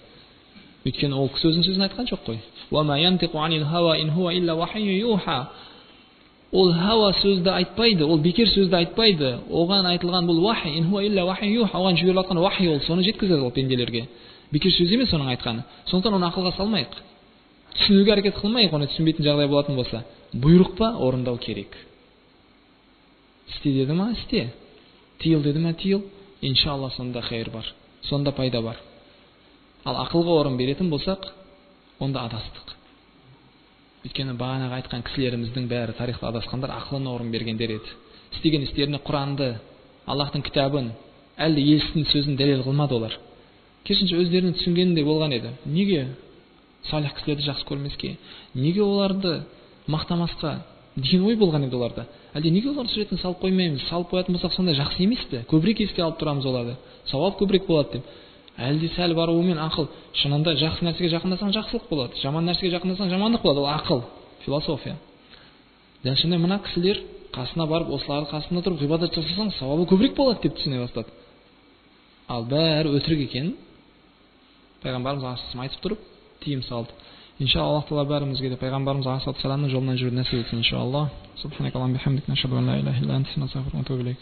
Өйткені ол сөзін айтқан жоқ қой. Ол хауа сөзді айтпайды, ол бекер сөзді айтпайды. Оған айтылған бұл вахи, оған жіберілген вахи, ол соны жеткізеді ол пенделерге. Бекер сөз емес оның айтқаны. Сондықтан оны ақылға салмайық. Түсінуге әрекет қылмайық, оны түсінбейтін жағдай болатын болса. Бұйрық па, орындау керек. Істе деді ма, істе. Тыйыл деді ма, тыйыл. Иншалла сонда хайыр бар. Сонда пайда бар. Ал ақылға орын беретін болсақ, онда адастық. Өйткені бағанағы айтқан кісілеріміздің бәрі тарихта адасқандар ақылына орын бергендер еді. Істеген істеріне Құранды, Аллахтың кітабын, әлде елшінің сөзін дәлел қылмады олар. Керісінше өздерінің түсінгеніндей болған еді. Неге салих кісілерді жақсы көрмеске? Неге оларды мақтамасқа деген ой болған еді оларда. Әлде неге олар суретін салып қоймаймыз? Салып қоятын болсақ сонда жақсы емес пе? Көбірек еске алып тұрамыз оларды. Сауап көбірек болады деп. Әлде сәл баруымен ақыл. Шынында жақсы нәрсеге жақындасаң жақсылық болады. Жаман нәрсеге жақындасаң жамандық болады. Ол ақыл, философия. Дәл сондай мына кісілер қасына барып, осылардың қасында тұрып ғибадат жасасаң сауабы көбірек болады деп түсіне бастады. Ал бәрі өтірік екен. Пайғамбарымыз алейхиссалам айтып тұрып тыйым салды. Иншалла Аллах Тағала бәрімізге де пайғамбарымыз алейхиссаламның жолынан жүруді нәсіп етсін иншалла. Субханакаллахумма бихамдика, нашһаду ан ла илаха илля анта, настағфирука ва натубу илейк.